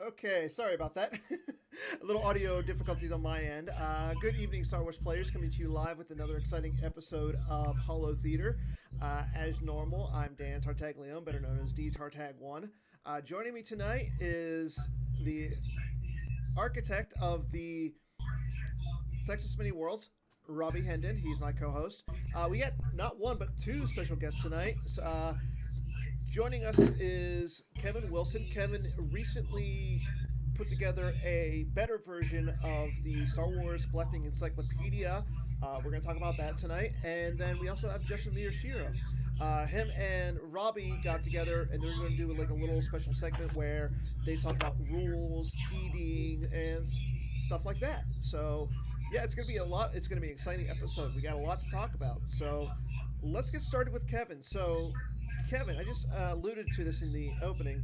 Okay, sorry about that. A little audio difficulties on my end. Good evening, Star Wars players, coming to you live with another exciting episode of Holotheatre. As normal, I'm Dan Tartaglione, better known as D Tartag1. Joining me tonight is the architect of the Texas Mini Worlds, Robbie Hendon. He's my co-host. We got not one but two special guests tonight. Joining us is Kevin Wilson. Kevin recently put together a better version of the Star Wars Collecting Encyclopedia. We're going to talk about that tonight. And then we also have Justin Miyashiro. Him and Robbie got together, and they're going to do like a little special segment where they talk about rules, TDing, and stuff like that. So, yeah, it's going to be a lot. It's going to be an exciting episode. We got a lot to talk about. So, let's get started with Kevin. So, Kevin, I just alluded to this in the opening.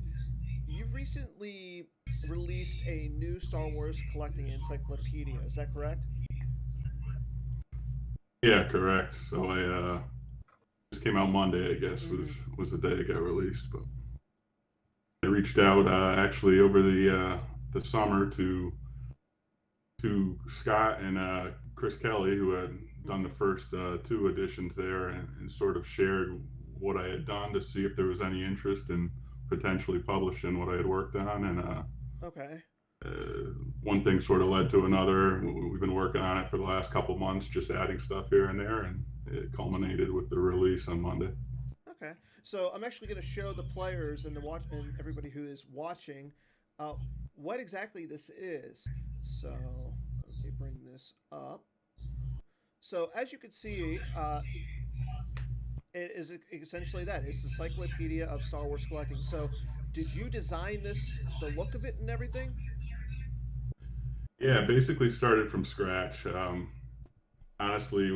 You recently released a new Star Wars Collecting Encyclopedia. Is that correct? Yeah, correct. So I just came out Monday, I guess, was the day it got released. But I reached out actually over the summer to Scott and Chris Kelly, who had done the first two editions there, and sort of shared what I had done to see if there was any interest in potentially publishing what I had worked on. And okay. One thing sort of led to another. We've been working on it for the last couple months, just adding stuff here and there, and it culminated with the release on Monday. Okay, so I'm actually going to show the players and and everybody who is watching what exactly this is. So let me bring this up. So as you can see, it is essentially that. It's the Encyclopedia of Star Wars Collecting. So did you design this, the look of it and everything? Yeah, basically started from scratch. Honestly,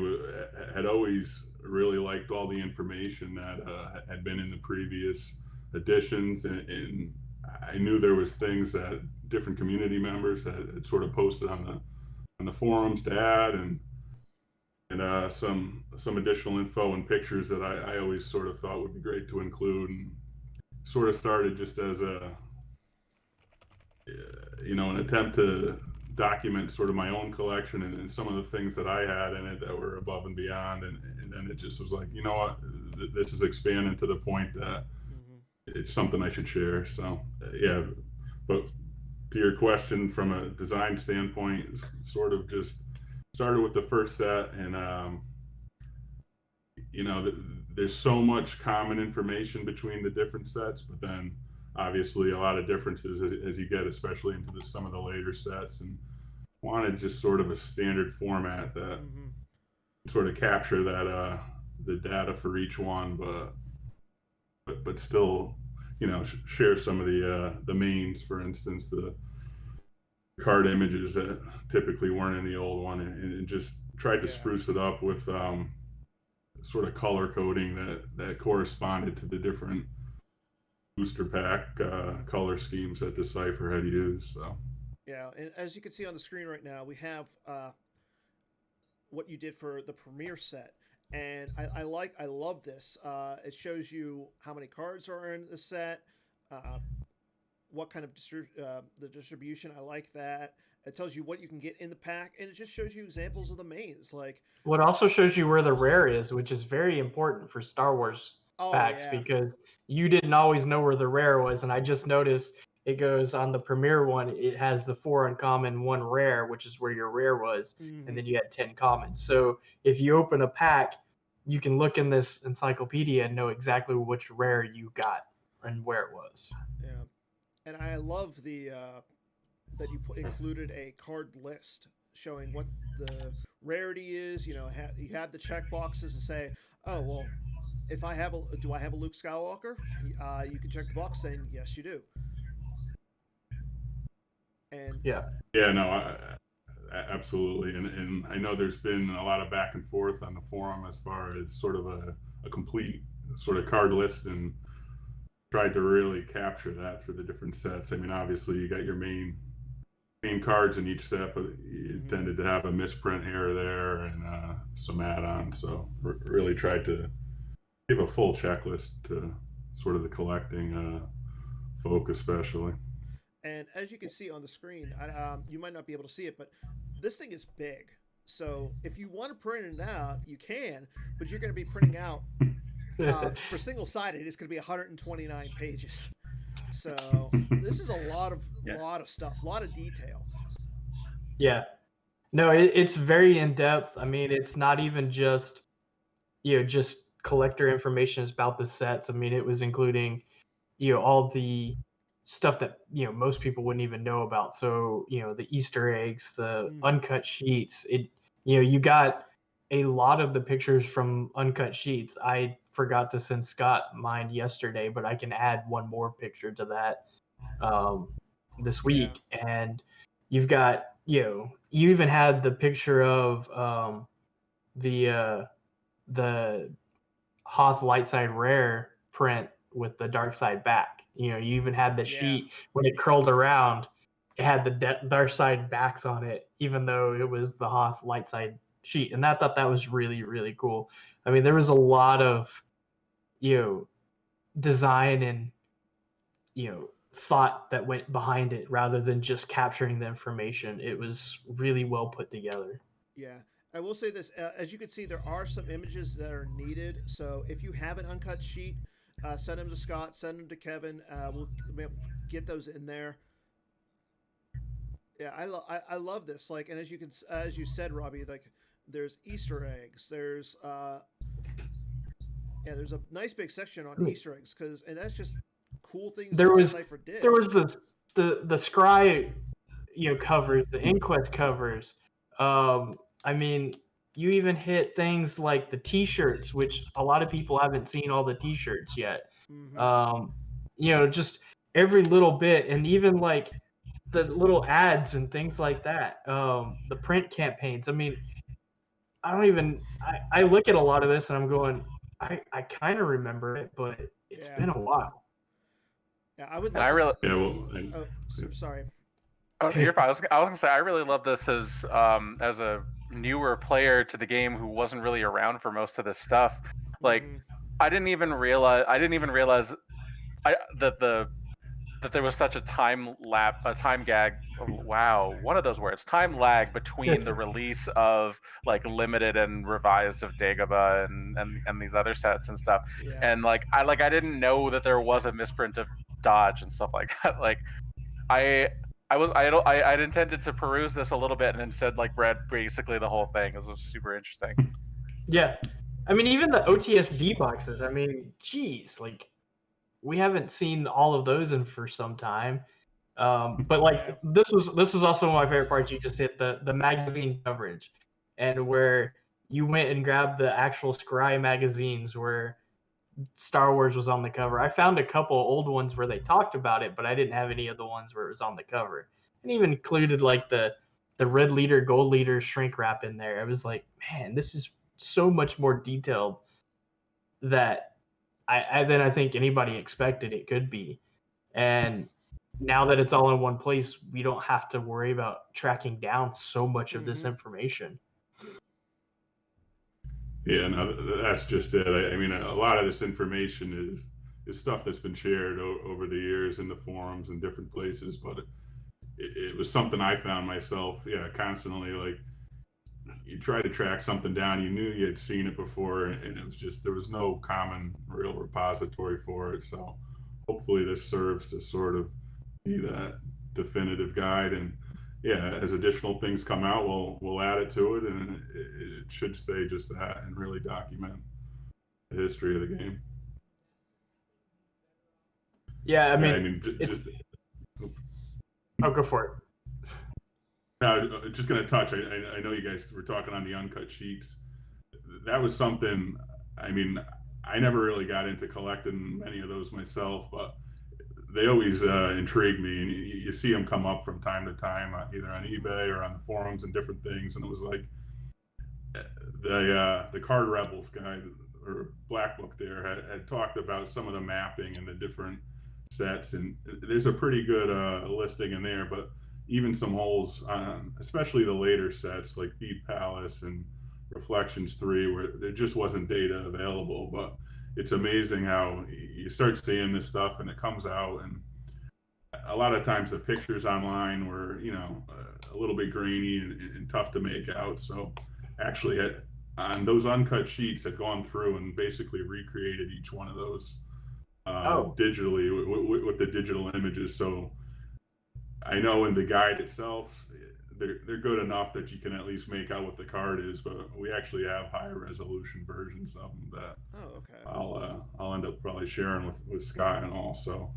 had always really liked all the information that had been in the previous editions, and I knew there was things that different community members had sort of posted on the forums to add, and some additional info and pictures that I always sort of thought would be great to include, and sort of started just as an attempt to document sort of my own collection and some of the things that I had in it that were above and beyond, and then it just was like, you know what, this is expanding to the point that it's something I should share. So yeah, but to your question, from a design standpoint, sort of just started with the first set, and there's so much common information between the different sets, but then obviously a lot of differences as you get, especially into some of the later sets, and wanted just sort of a standard format that sort of capture that the data for each one, but still, share some of the mains. For instance, the card images that typically weren't in the old one, and just tried to spruce it up with sort of color coding that corresponded to the different booster pack color schemes that Decipher had used. So yeah, and as you can see on the screen right now, we have what you did for the premiere set, and I love this. It shows you how many cards are in the set, what kind of the distribution. I like that. It tells you what you can get in the pack, and it just shows you examples of the mains. Like, what also shows you where the rare is, which is very important for Star Wars packs, because you didn't always know where the rare was, and I just noticed it goes on the premiere one. It has the 4 uncommon, 1 rare, which is where your rare was, and then you had 10 commons. So if you open a pack, you can look in this encyclopedia and know exactly which rare you got and where it was. Yeah, and I love the that you included a card list showing what the rarity is. You have the check boxes to say, oh well, if I have do I have a Luke Skywalker? You can check the box saying yes, you do. And absolutely. And I know there's been a lot of back and forth on the forum as far as sort of a complete sort of card list, and tried to really capture that through the different sets. I mean, obviously you got your main cards in each set, but you tended to have a misprint here or there, and some add-ons. So really tried to give a full checklist to sort of the collecting folk especially. And as you can see on the screen, you might not be able to see it, but this thing is big. So if you want to print it out, you can, but you're going to be printing out for single-sided. It's going to be 129 pages. So this is a lot of stuff, a lot of detail. Yeah, no, it's very in depth. I mean, it's not even just just collector information about the sets. I mean, it was including all the stuff that most people wouldn't even know about. So the Easter eggs, the uncut sheets. You got a lot of the pictures from uncut sheets. I forgot to send Scott mine yesterday, but I can add one more picture to that this week. And you've got you even had the picture of the Hoth light side rare print with the dark side back. You even had the sheet when it curled around, it had the dark side backs on it, even though it was the Hoth light side sheet. And I thought that was really, really cool. I mean, there was a lot of design and thought that went behind it rather than just capturing the information. It was really well put together. Yeah. I will say this, as you can see, there are some images that are needed. So if you have an uncut sheet, send them to Scott, send them to Kevin. We'll get those in there. Yeah, I love this. Like, and as you said, Robbie, like there's Easter eggs. There's there's a nice big section on Easter eggs and that's just cool things. There was the scry covers, the inquest covers. I mean, you even hit things like the T-shirts, which a lot of people haven't seen all the T-shirts yet. Just every little bit, and even like the little ads and things like that. The print campaigns. I mean, I look at a lot of this and I'm going, I kind of remember it, but it's been a while. Yeah, I would. Sorry. Oh, you're fine. I was gonna say I really love this as a newer player to the game who wasn't really around for most of this stuff. Like, I didn't even realize that there was such a time gag. Wow, one of those words, time lag between the release of like limited and revised of Dagobah and these other sets and stuff. Yeah. And I didn't know that there was a misprint of Dodge and stuff like that. Like I'd intended to peruse this a little bit and instead read basically the whole thing. It was super interesting. Yeah, I mean, even the OTSD boxes. I mean, geez, we haven't seen all of those for some time. But this was also one of my favorite parts. You just hit the magazine coverage, and where you went and grabbed the actual Scry magazines where Star Wars was on the cover. I found a couple old ones where they talked about it, but I didn't have any of the ones where it was on the cover. And even included the red leader, gold leader shrink wrap in there. I was like, man, this is so much more detailed that I think anybody expected it could be. And now that it's all in one place, we don't have to worry about tracking down so much of this information. Yeah, no, that's just it. I mean, a lot of this information is stuff that's been shared over the years in the forums and different places, but it was something I found myself, constantly you try to track something down, you knew you had seen it before, and it was just, there was no common real repository for it. So hopefully this serves to sort of be that definitive guide, and as additional things come out, we'll add it to it, and it should stay just that and really document the history of the game. Yeah, I mean oh, go for it. No, just going to touch. I know you guys were talking on the uncut sheets. That was something. I mean, I never really got into collecting many of those myself, but they always intrigue me. And you see them come up from time to time, either on eBay or on the forums and different things. And it was like the Card Rebels guy or Black Book there had talked about some of the mapping and the different sets, and there's a pretty good listing in there, but even some holes on especially the later sets like Thief Palace and Reflections 3 where there just wasn't data available. But it's amazing how you start seeing this stuff and it comes out, and a lot of times the pictures online were, a little bit grainy and tough to make out. So actually, on those uncut sheets, had gone through and basically recreated each one of those digitally with the digital images. So I know in the guide itself, they're good enough that you can at least make out what the card is, but we actually have higher resolution versions of them that I'll end up probably sharing with Scott and all. So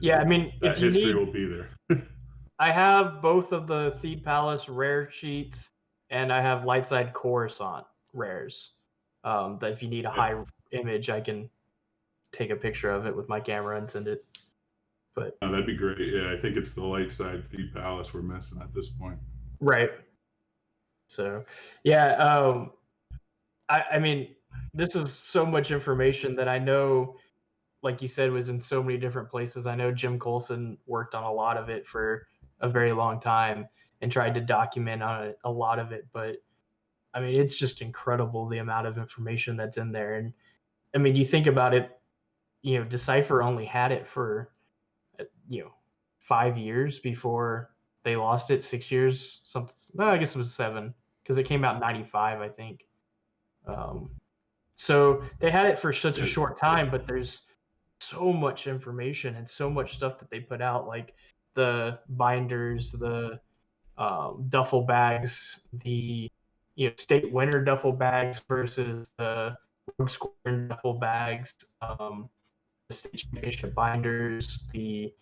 yeah, I mean, that if you history need, will be there. I have both of the Theed Palace rare sheets, and I have Lightside Coruscant rares. That if you need a high image, I can take a picture of it with my camera and send it. But that'd be great. Yeah, I think it's the light side Theed Palace we're missing at this point. Right. So, yeah. I mean, this is so much information that I know, like you said, was in so many different places. I know Jim Colson worked on a lot of it for a very long time and tried to document on it, a lot of it. But I mean, it's just incredible the amount of information that's in there. And I mean, you think about it, Decipher only had it for 5 years before they lost it. 6 years, something. No, I guess it was 7 because it came out in '95, I think. So they had it for such a short time, but there's so much information and so much stuff that they put out, like the binders, the duffel bags, the state winner duffel bags versus the Rogue Squadron duffel bags, the state championship binders, the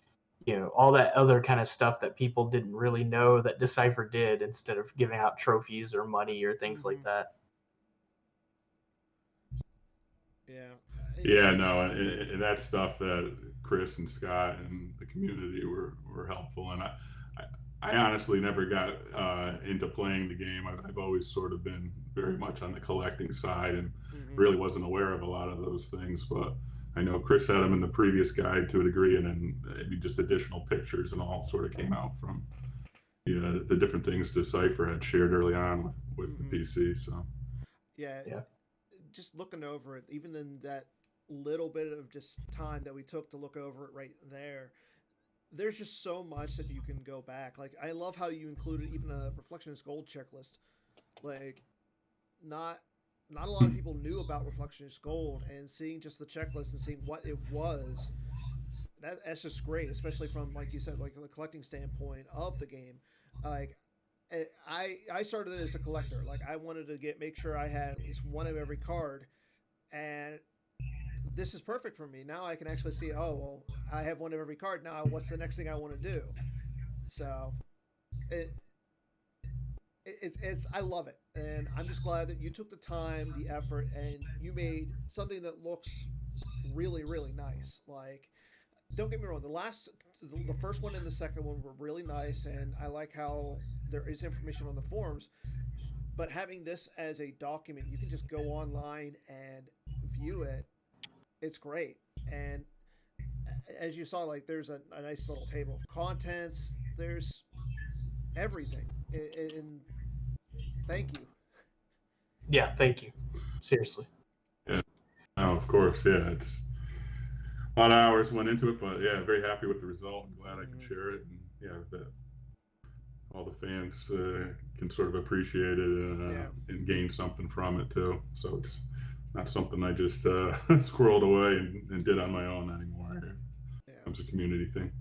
all that other kind of stuff that people didn't really know that Decipher did, instead of giving out trophies or money or things like that. Yeah, no, and that's stuff that Chris and Scott and the community were helpful. And I honestly never got into playing the game. I've always sort of been very much on the collecting side and really wasn't aware of a lot of those things. But I know Chris had them in the previous guide to a degree, and then maybe just additional pictures and all sort of came out from the different things Decipher had shared early on with the PC. So yeah, just looking over it, even in that little bit of just time that we took to look over it right there, there's just so much that you can go back. Like, I love how you included even a Reflectionist Gold checklist. Like, not a lot of people knew about Reflectionist Gold, and seeing just the checklist and seeing what it was, that's just great, especially from, like you said, like the collecting standpoint of the game. Like, I started it as a collector. Like, I wanted to make sure I had at least one of every card, and this is perfect for me. Now I can actually see, oh, well, I have one of every card. Now what's the next thing I want to do? So it's I love it, and I'm just glad that you took the time, the effort, and you made something that looks really, really nice. Like, don't get me wrong, the first one and the second one were really nice, and I like how there is information on the forums. But having this as a document, you can just go online and view it. It's great. And as you saw, like, there's a nice little table of contents. There's everything. And thank you. Yeah, thank you. Seriously. Yeah. Oh, of course. Yeah, it's a lot of hours went into it, but yeah, very happy with the result. I'm glad I can share it, and that all the fans can sort of appreciate it and gain something from it too. So it's not something I just squirreled away and did on my own anymore. It becomes a community thing.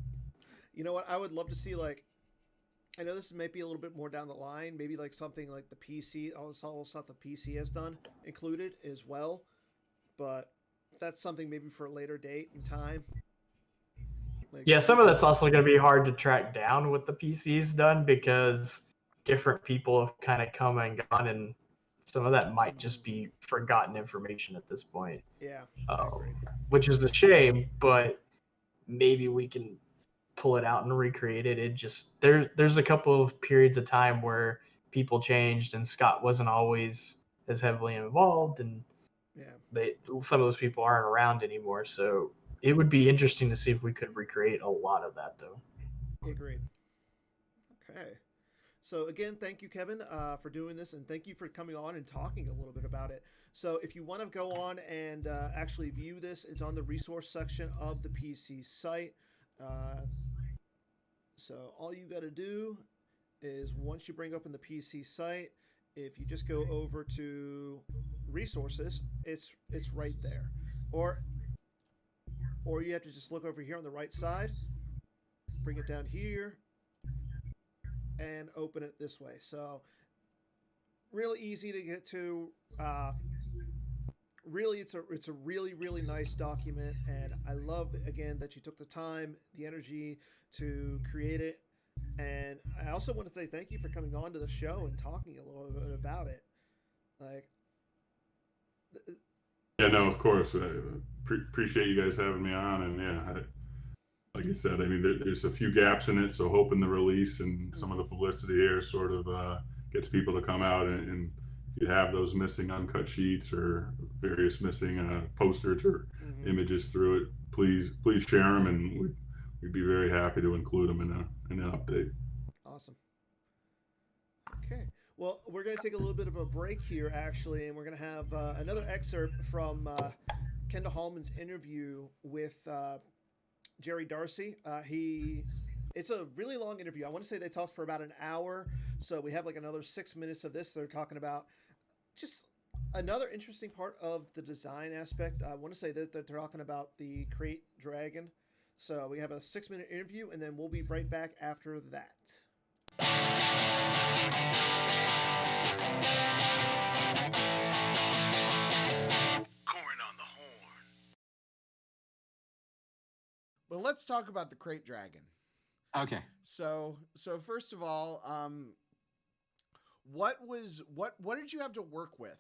You know what? I would love to see, like, I know this may be a little bit more down the line, maybe like something like the PC, all the stuff the PC has done included as well. But that's something maybe for a later date and time. Like, yeah, some of that's also going to be hard to track down what the PC's done, because different people have kind of come and gone, and some of that might just be forgotten information at this point. Yeah. Which is a shame, but maybe we can pull it out and recreate it. It just there's a couple of periods of time where people changed and Scott wasn't always as heavily involved, and some of those people aren't around anymore. So it would be interesting to see if we could recreate a lot of that, though. Agreed. Okay. So again, thank you, Kevin, for doing this, and thank you for coming on and talking a little bit about it. So if you want to go on and actually view this, it's on the resource section of the PC site. So all you got to do is once you bring open the PC site, if you just go over to resources, it's right there. Or you have to just look over here on the right side, bring it down here, and open it this way. So really easy to get to. Really, it's a really nice document, and I love again that you took the time, the energy to create it. And I also want to say thank you for coming on to the show and talking a little bit about it. Like, Yeah, no, of course. Appreciate you guys having me on, and yeah, like you said, I mean, there's a few gaps in it, so hoping the release and some of the publicity here sort of gets people to come out, and if you have those missing uncut sheets or various missing posters or images through it, please share them, and we'd be very happy to include them in an update. Awesome. Okay. Well, we're going to take a little bit of a break here, actually, and we're going to have another excerpt from Kendall Hallman's interview with Jerry Darcy. It's a really long interview. I want to say they talked for about an hour, so we have like another 6 minutes of this. They're talking about just another interesting part of the design aspect. I want to say that they're talking about the Crate Dragon. So we have a 6-minute interview, and then we'll be right back after that. Corn on the horn. But let's talk about the Crate Dragon. Okay. So first of all, what did you have to work with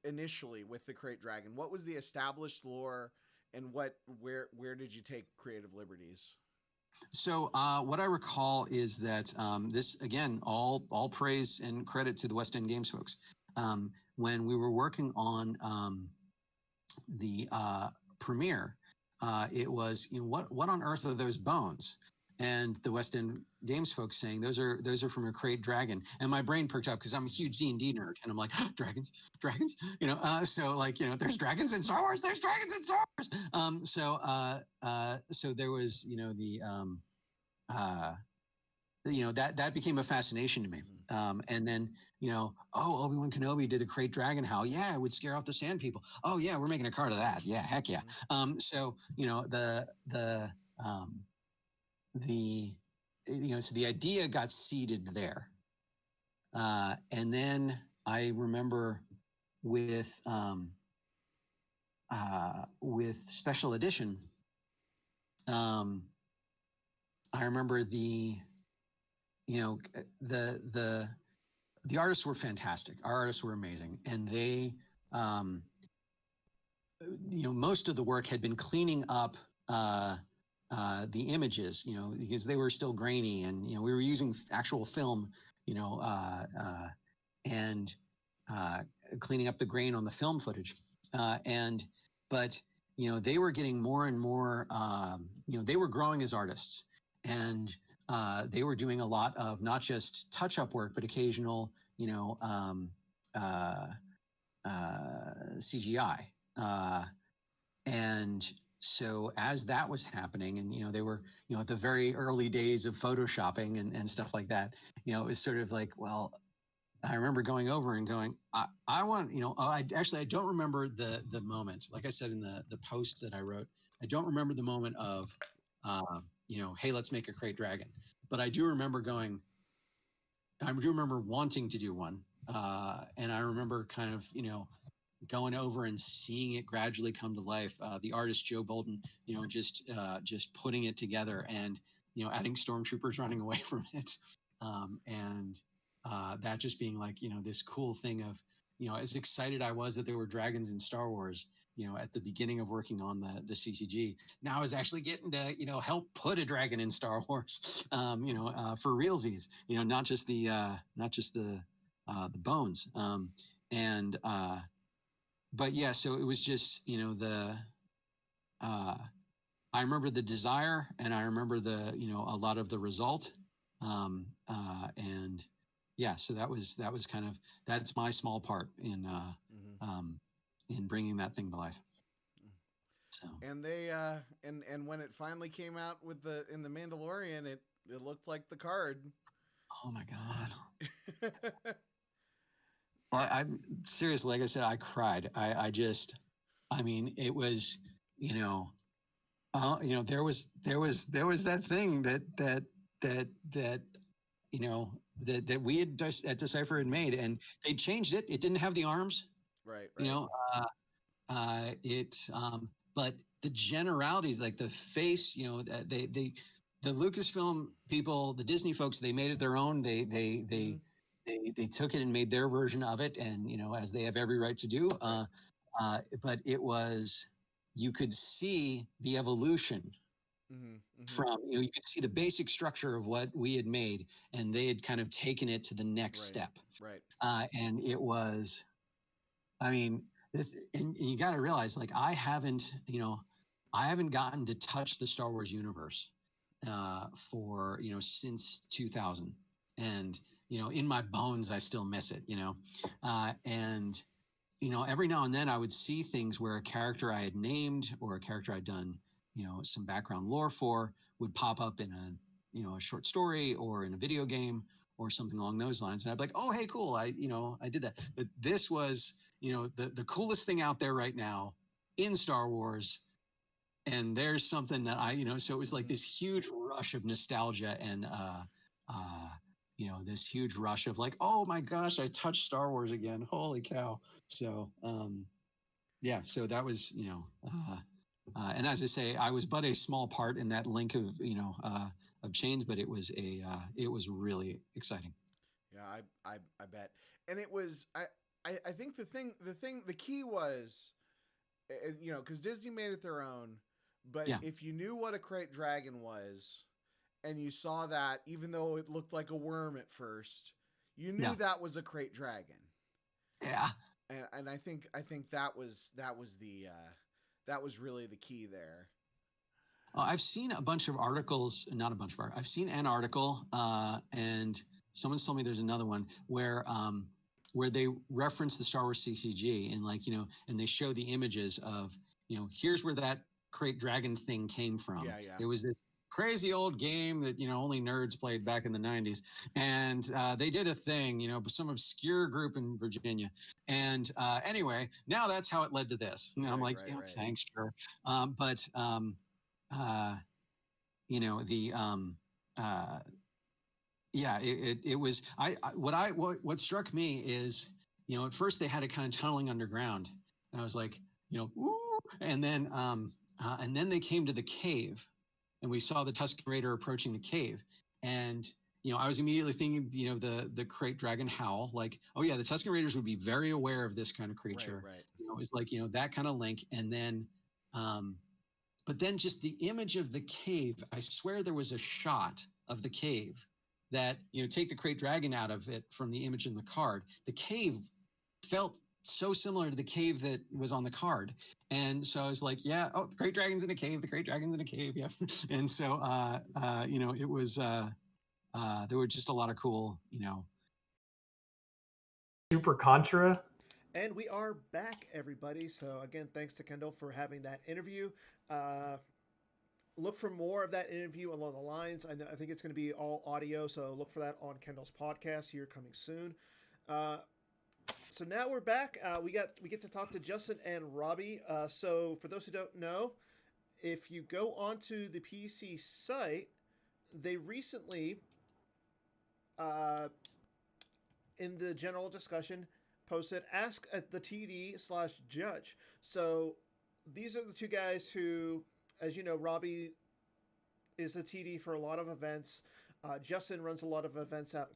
initially with the Crate Dragon? What was the established lore, and where did you take creative liberties? So what I recall is that this, again, all praise and credit to the West End Games folks. When we were working on the premiere, it was, what on earth are those bones? And the West End Games folks saying those are from a Crate Dragon, and my brain perked up because I'm a huge D&D nerd, and I'm like, dragons, so like, there's dragons in Star Wars, there's dragons in Star Wars. So there was, that became a fascination to me. And then, Obi-Wan Kenobi did a Crate Dragon. How? Yeah, it would scare off the Sand People. Oh yeah, we're making a card of that. Yeah, heck yeah. So the idea got seeded there. And then I remember with special edition, I remember the artists were fantastic. Our artists were amazing. And they, most of the work had been cleaning up the images, because they were still grainy, and we were using actual film, and cleaning up the grain on the film footage, but they were getting more and more, they were growing as artists, and they were doing a lot of not just touch-up work, but occasional, CGI, and so as that was happening, and they were at the very early days of photoshopping and stuff like that, it was sort of like, well, I remember going over and going, I want, I don't remember the moment. Like I said in the post that I wrote, I don't remember the moment of hey, let's make a Crate Dragon. But I do remember wanting to do one, and I remember kind of going over and seeing it gradually come to life. The artist Joe Bolton, just putting it together, and adding stormtroopers running away from it, and that just being like this cool thing of as excited I was that there were dragons in Star Wars at the beginning of working on the CCG. Now I was actually getting to help put a dragon in Star Wars, for realsies, not just the bones, but yeah, so it was just, I remember the desire, and I remember a lot of the result. And yeah, so that was kind of, that's my small part in bringing that thing to life. So. And they and when it finally came out with in the Mandalorian, it looked like the card. Oh my god. Well, I'm seriously, like I said, I cried. I mean, it was, there was that thing that that we had at Decipher had made, and they changed it. It didn't have the arms, Right. But the generalities, like the face, the Lucasfilm people, the Disney folks, they made it their own. They took it and made their version of it, and as they have every right to do. But it was, you could see the evolution from, you could see the basic structure of what we had made, and they had kind of taken it to the next step. Right. And it was, I mean, and you got to realize, like, I haven't gotten to touch the Star Wars universe for since 2000, and in my bones I still miss it, and every now and then I would see things where a character I had named or a character I'd done some background lore for would pop up in a short story or in a video game or something along those lines, and I'd be like, oh hey, cool, I did that. But this was the coolest thing out there right now in Star Wars, and there's something that so it was like this huge rush of nostalgia and this huge rush of like, oh my gosh, I touched Star Wars again, holy cow. So so that was and as I say, I was but a small part in that link of of chains, but it was really exciting. Yeah, I bet. And it was, I think the key was, because Disney made it their own, but if you knew what a crate dragon was, and you saw that, even though it looked like a worm at first, you knew that was a crate dragon. Yeah. And I think that was really the key there. I've seen a bunch of articles, not a bunch of I've seen an article, and someone told me there's another one where they reference the Star Wars CCG and and they show the images of, here's where that crate dragon thing came from. Yeah. It was this crazy old game that only nerds played back in the 90s, and they did a thing, some obscure group in Virginia, and anyway, now that's how it led to this. And I'm like, thanks, sure. It was what struck me is, at first they had it kind of tunneling underground, and I was like, ooh, and then they came to the cave. And we saw the Tusken Raider approaching the cave, and I was immediately thinking, the crate dragon howl, like, oh yeah, the Tusken Raiders would be very aware of this kind of creature. Right. It was like that kind of link, and then, but then just the image of the cave. I swear there was a shot of the cave that take the crate dragon out of it from the image in the card. The cave felt so similar to the cave that was on the card. And so I was like, yeah, oh, the crate dragon's in a cave, yeah. And so, it was, there were just a lot of cool, Super Contra. And we are back, everybody. So again, thanks to Kendall for having that interview. Look for more of that interview along the lines. I think it's going to be all audio, so look for that on Kendall's podcast here coming soon. So now we're back. We get to talk to Justin and Robbie. So for those who don't know, if you go onto the PC site, they recently, in the general discussion, posted "Ask at the TD/Judge." So these are the two guys who, as you know, Robbie is the TD for a lot of events. Justin runs a lot of events out in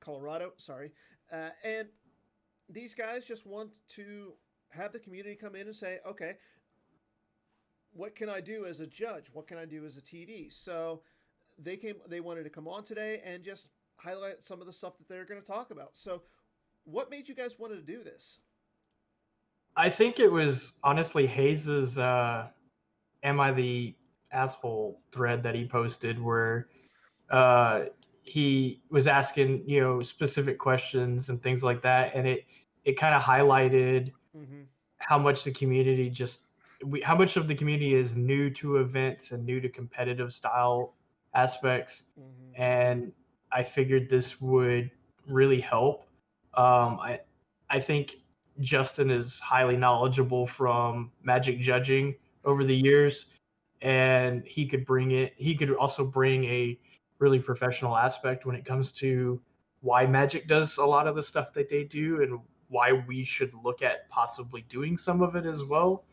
Colorado. Sorry, and these guys just want to have the community come in and say, okay, what can I do as a judge? What can I do as a TD? So they wanted to come on today and just highlight some of the stuff that they're going to talk about. So what made you guys want to do this? I think it was honestly Hayes's Am I the Asshole thread that he posted where he was asking, specific questions and things like that. And it kind of highlighted how much the community just how much of the community is new to events and new to competitive style aspects, and I figured this would really help. I think Justin is highly knowledgeable from Magic judging over the years, and he could bring it. He could also bring a really professional aspect when it comes to why Magic does a lot of the stuff that they do, and why we should look at possibly doing some of it as well.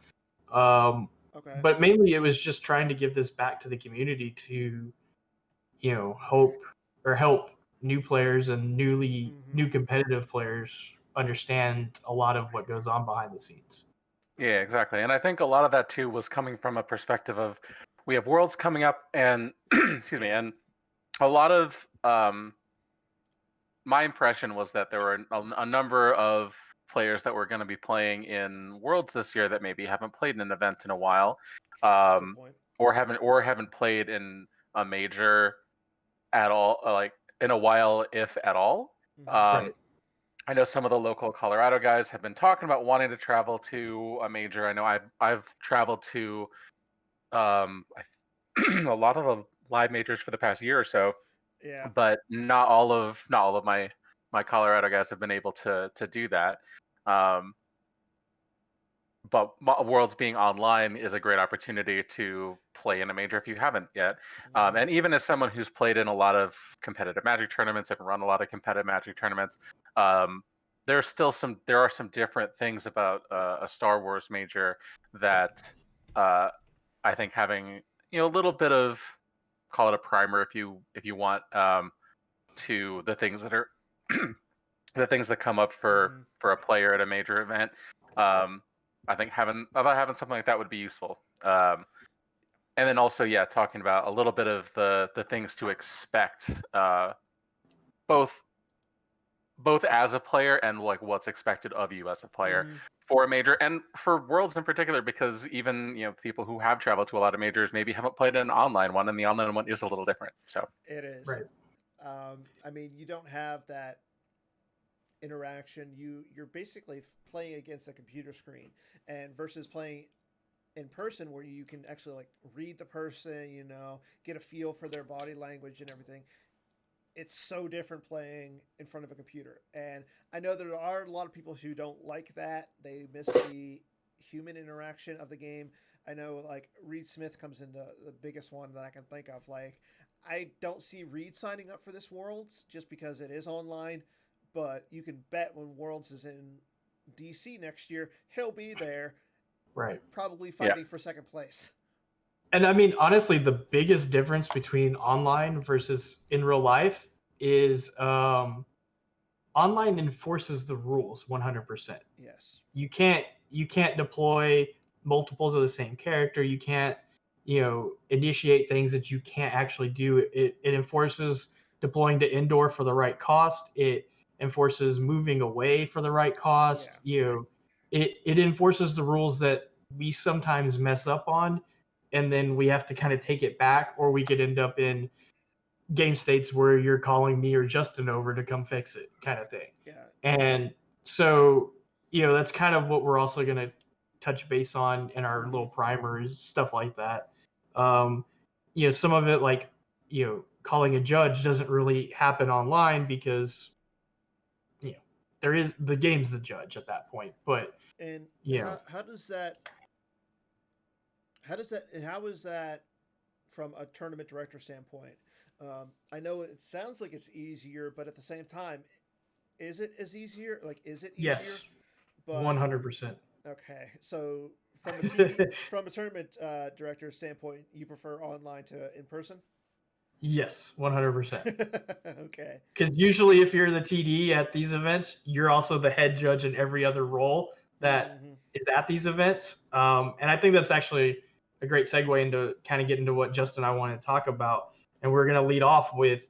Okay. But mainly, it was just trying to give this back to the community to, help new players and new competitive players understand a lot of what goes on behind the scenes. Yeah, exactly. And I think a lot of that too was coming from a perspective of we have Worlds coming up, and excuse me, and a lot of my impression was that there were a number of players that were going to be playing in Worlds this year that maybe haven't played in an event in a while, or haven't played in a major at all, like in a while, if at all. Right. I know some of the local Colorado guys have been talking about wanting to travel to a major. I know I've traveled to a lot of the live majors for the past year or so. Yeah. But not all of my Colorado guys have been able to do that. But Worlds being online is a great opportunity to play in a major if you haven't yet. And even as someone who's played in a lot of competitive Magic tournaments and run a lot of competitive Magic tournaments, there are some different things about a Star Wars major that I think having a little bit of, call it a primer if you want, to the things that are the things that come up for a player at a major event. I think having something like that would be useful. And then also, talking about a little bit of the things to expect, both as a player and like what's expected of you as a player for a major, and for Worlds in particular, because even people who have traveled to a lot of majors maybe haven't played an online one, and the online one is a little different. So it is. Right. I mean, you don't have that interaction. You're basically playing against a computer screen, and versus playing in person where you can actually like read the person, get a feel for their body language and everything. It's so different playing in front of a computer. And I know there are a lot of people who don't like that. They miss the human interaction of the game. I know like Reed Smith comes into the biggest one that I can think of. Like, I don't see Reed signing up for this Worlds just because it is online, but you can bet when Worlds is in DC next year, he'll be there. Right. Probably fighting for second place. And I mean, honestly, the biggest difference between online versus in real life is online enforces the rules 100%. Yes. You can't deploy multiples of the same character. You can't, initiate things that you can't actually do. It enforces deploying to indoor for the right cost. It enforces moving away for the right cost. Yeah. It enforces the rules that we sometimes mess up on, and then we have to kind of take it back, or we could end up in game states where you're calling me or Justin over to come fix it, kind of thing. Yeah. And so, that's kind of what we're also going to touch base on in our little primers, stuff like that. Some of it, like, calling a judge doesn't really happen online because, there is the game's the judge at that point. But how is that from a tournament director standpoint? I know it sounds like it's easier, but at the same time, is it as easier? Like, is it easier? Yes, 100%. Okay, so from a tournament director standpoint, you prefer online to in person? Yes, 100%. Okay. Because usually, if you're the TD at these events, you're also the head judge in every other role that is at these events. And I think that's actually a great segue into kind of get into what Justin and I want to talk about. And we're going to lead off with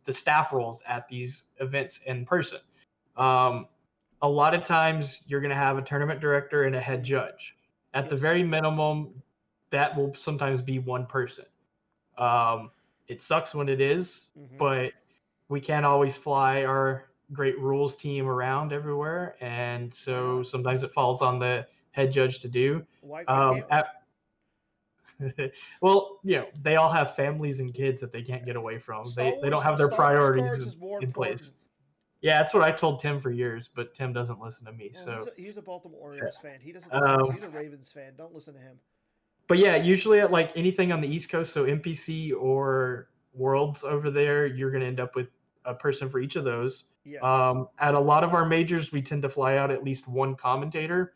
the staff roles at these events in person. A lot of times, you're going to have a tournament director and a head judge. At the very minimum, that will sometimes be one person. It sucks when it is, but we can't always fly our great rules team around everywhere. And so sometimes it falls on the head judge to do. Why can't Well, they all have families and kids that they can't get away from. They don't have their priorities in place. Yeah, that's what I told Tim for years, but Tim doesn't listen to me. Well, so he's a Baltimore Orioles fan. He doesn't listen. He's a Ravens fan. Don't listen to him. But yeah, usually at like anything on the East Coast, so NPC or Worlds over there, you're going to end up with a person for each of those. Yes. At a lot of our majors, we tend to fly out at least one commentator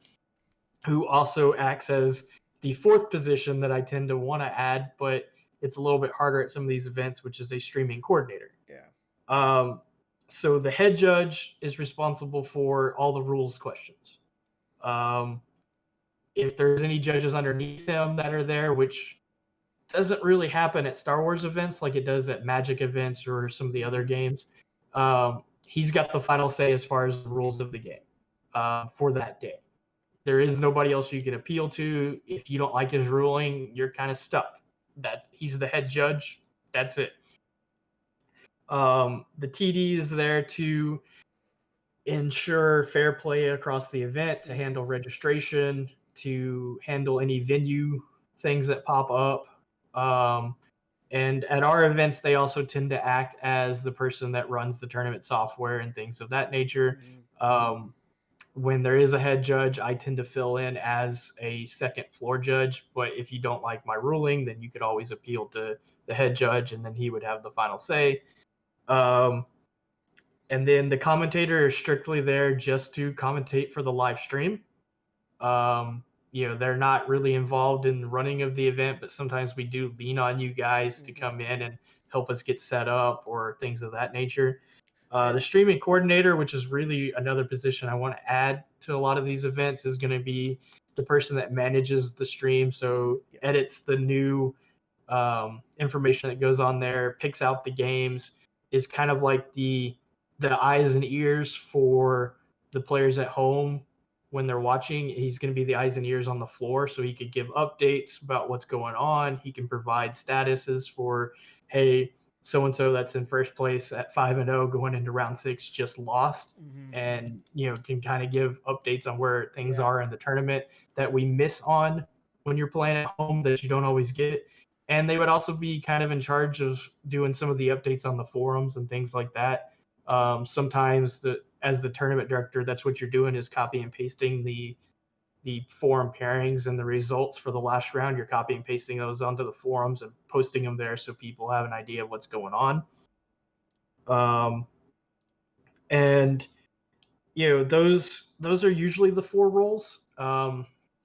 who also acts as the fourth position that I tend to want to add, but it's a little bit harder at some of these events, which is a streaming coordinator. Yeah. So the head judge is responsible for all the rules questions. If there's any judges underneath him that are there, which doesn't really happen at Star Wars events like it does at Magic events or some of the other games, he's got the final say as far as the rules of the game for that day. There is nobody else you can appeal to. If you don't like his ruling, you're kind of stuck. That he's the head judge. That's it. The TD is there to ensure fair play across the event, to handle registration, to handle any venue things that pop up. And at our events, they also tend to act as the person that runs the tournament software and things of that nature. When there is a head judge, I tend to fill in as a second floor judge. But if you don't like my ruling, then you could always appeal to the head judge, and then he would have the final say. And then the commentator is strictly there just to commentate for the live stream. They're not really involved in the running of the event, but sometimes we do lean on you guys to come in and help us get set up or things of that nature. The streaming coordinator, which is really another position I want to add to a lot of these events, is going to be the person that manages the stream. So edits the new information that goes on there, picks out the games, is kind of like the eyes and ears for the players at home when they're watching. He's going to be the eyes and ears on the floor, so he could give updates about what's going on. He can provide statuses for, hey, so-and-so that's in first place at 5-0 going into round 6 just lost, and can kind of give updates on where things are in the tournament that we miss on when you're playing at home that you don't always get. And they would also be kind of in charge of doing some of the updates on the forums and things like that. Sometimes as the tournament director, that's what you're doing, is copy and pasting the forum pairings and the results for the last round. You're copy and pasting those onto the forums and posting them there so people have an idea of what's going on. And those are usually the 4 roles.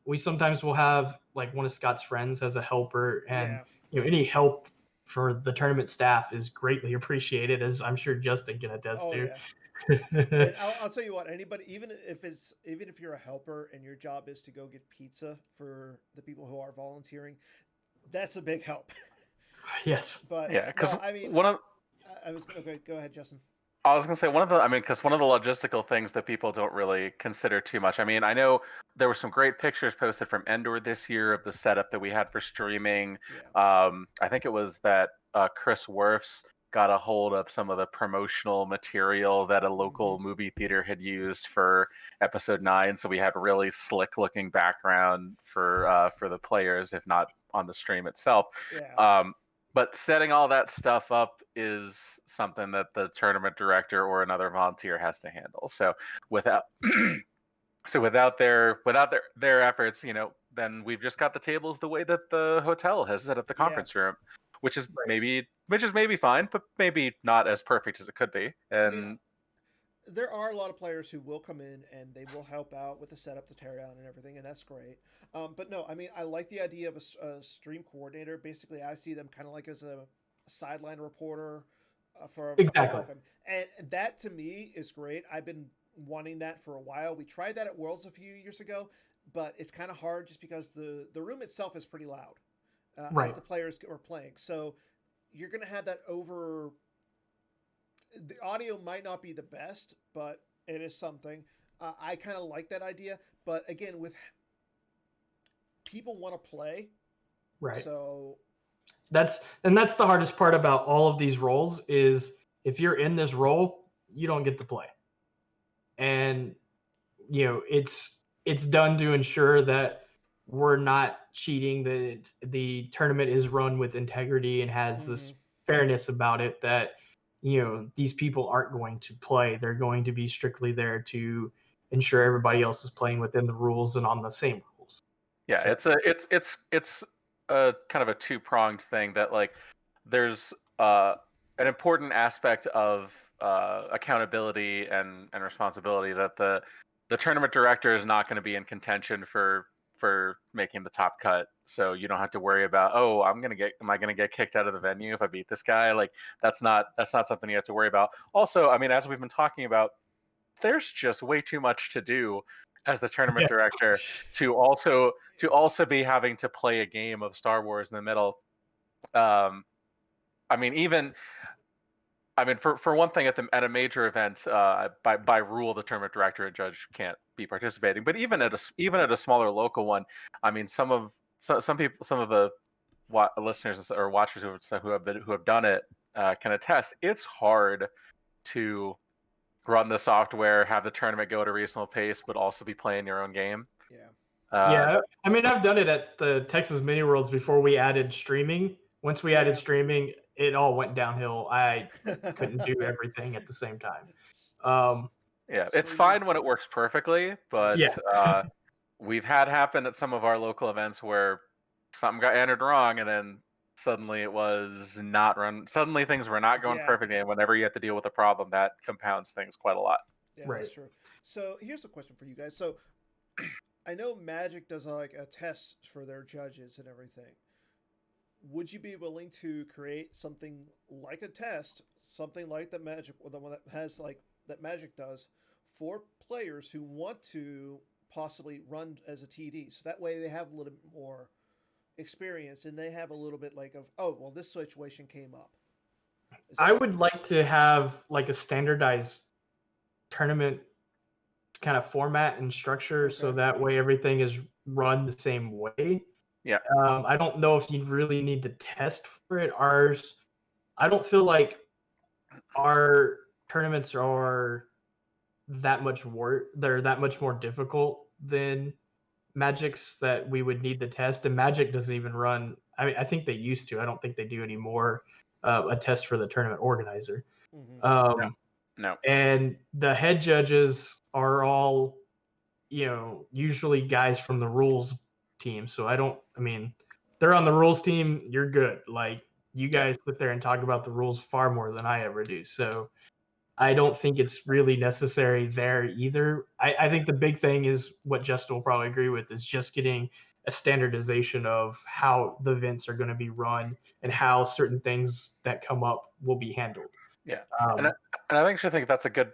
We sometimes will have like one of Scott's friends as a helper, and any help for the tournament staff is greatly appreciated, as I'm sure Justin can attest to. And I'll tell you what, anybody, even if you're a helper and your job is to go get pizza for the people who are volunteering, that's a big help. Yes. But because go ahead, Justin. I was going to say because one of the logistical things that people don't really consider too much. I mean, I know there were some great pictures posted from Endor this year of the setup that we had for streaming. I think it was that Chris Werfs got a hold of some of the promotional material that a local movie theater had used for episode 9. So we had really slick looking background for the players, if not on the stream itself. But setting all that stuff up is something that the tournament director or another volunteer has to handle. So without their efforts, then we've just got the tables the way that the hotel has set up the conference room, which is maybe fine, but maybe not as perfect as it could be. And there are a lot of players who will come in and they will help out with the setup, the teardown, and everything, and that's great. But no, I mean, I like the idea of a stream coordinator. Basically, I see them kind of like as a sideline reporter for exactly. And that to me is great. I've been wanting that for a while. We tried that at Worlds a few years ago, but it's kind of hard just because the room itself is pretty loud as the players are playing. So you're going to have that over. The audio might not be the best, but it is something. I kind of like that idea, but again, with people want to play, right? So that's the hardest part about all of these roles is if you're in this role, you don't get to play, and it's it's done to ensure that we're not cheating, that the tournament is run with integrity and has this fairness about it, that these people aren't going to play. They're going to be strictly there to ensure everybody else is playing within the rules and on the same rules. Yeah, So, it's a kind of a two-pronged thing, that like there's an important aspect of accountability and responsibility, that the tournament director is not going to be in contention for making the top cut, so you don't have to worry about, oh, am I gonna get kicked out of the venue if I beat this guy? Like that's not something you have to worry about. Also, I mean, as we've been talking about, there's just way too much to do as the tournament director to also be having to play a game of Star Wars in the middle. I mean, for one thing, at a major event, by rule, the tournament director and judge can't be participating. But even at a smaller local one, I mean, some of the listeners or watchers who have done it can attest. It's hard to run the software, have the tournament go at a reasonable pace, but also be playing your own game. Yeah, I mean, I've done it at the Texas Mini Worlds before we added streaming. Once we added streaming, it all went downhill. I couldn't do everything at the same time. Yeah, it's fine when it works perfectly, but we've had happen at some of our local events where something got entered wrong, and then suddenly it was not run. Suddenly things were not going perfectly, and whenever you have to deal with a problem, that compounds things quite a lot. Yeah, that's true. So here's a question for you guys. So I know Magic does like a test for their judges and everything. Would you be willing to create something like a test, something like the Magic, or the one that has like that Magic does, for players who want to possibly run as a TD? So that way they have a little bit more experience and they have a little bit like of, oh, well, this situation came up. I would like to have like a standardized tournament kind of format and structure, so that way everything is run the same way. Yeah. I don't know if you really need to test for it. I don't feel like our tournaments are that much work. They're that much more difficult than Magic's that we would need the test. And Magic doesn't even run. I mean, I think they used to. I don't think they do anymore. A test for the tournament organizer. No. And the head judges are all, usually guys from the rules team. So I mean, they're on the rules team. You're good. Like, you guys sit there and talk about the rules far more than I ever do. So I don't think it's really necessary there either. I think the big thing is what Justin will probably agree with, is just getting a standardization of how the events are going to be run and how certain things that come up will be handled. Yeah, and I actually think that's a good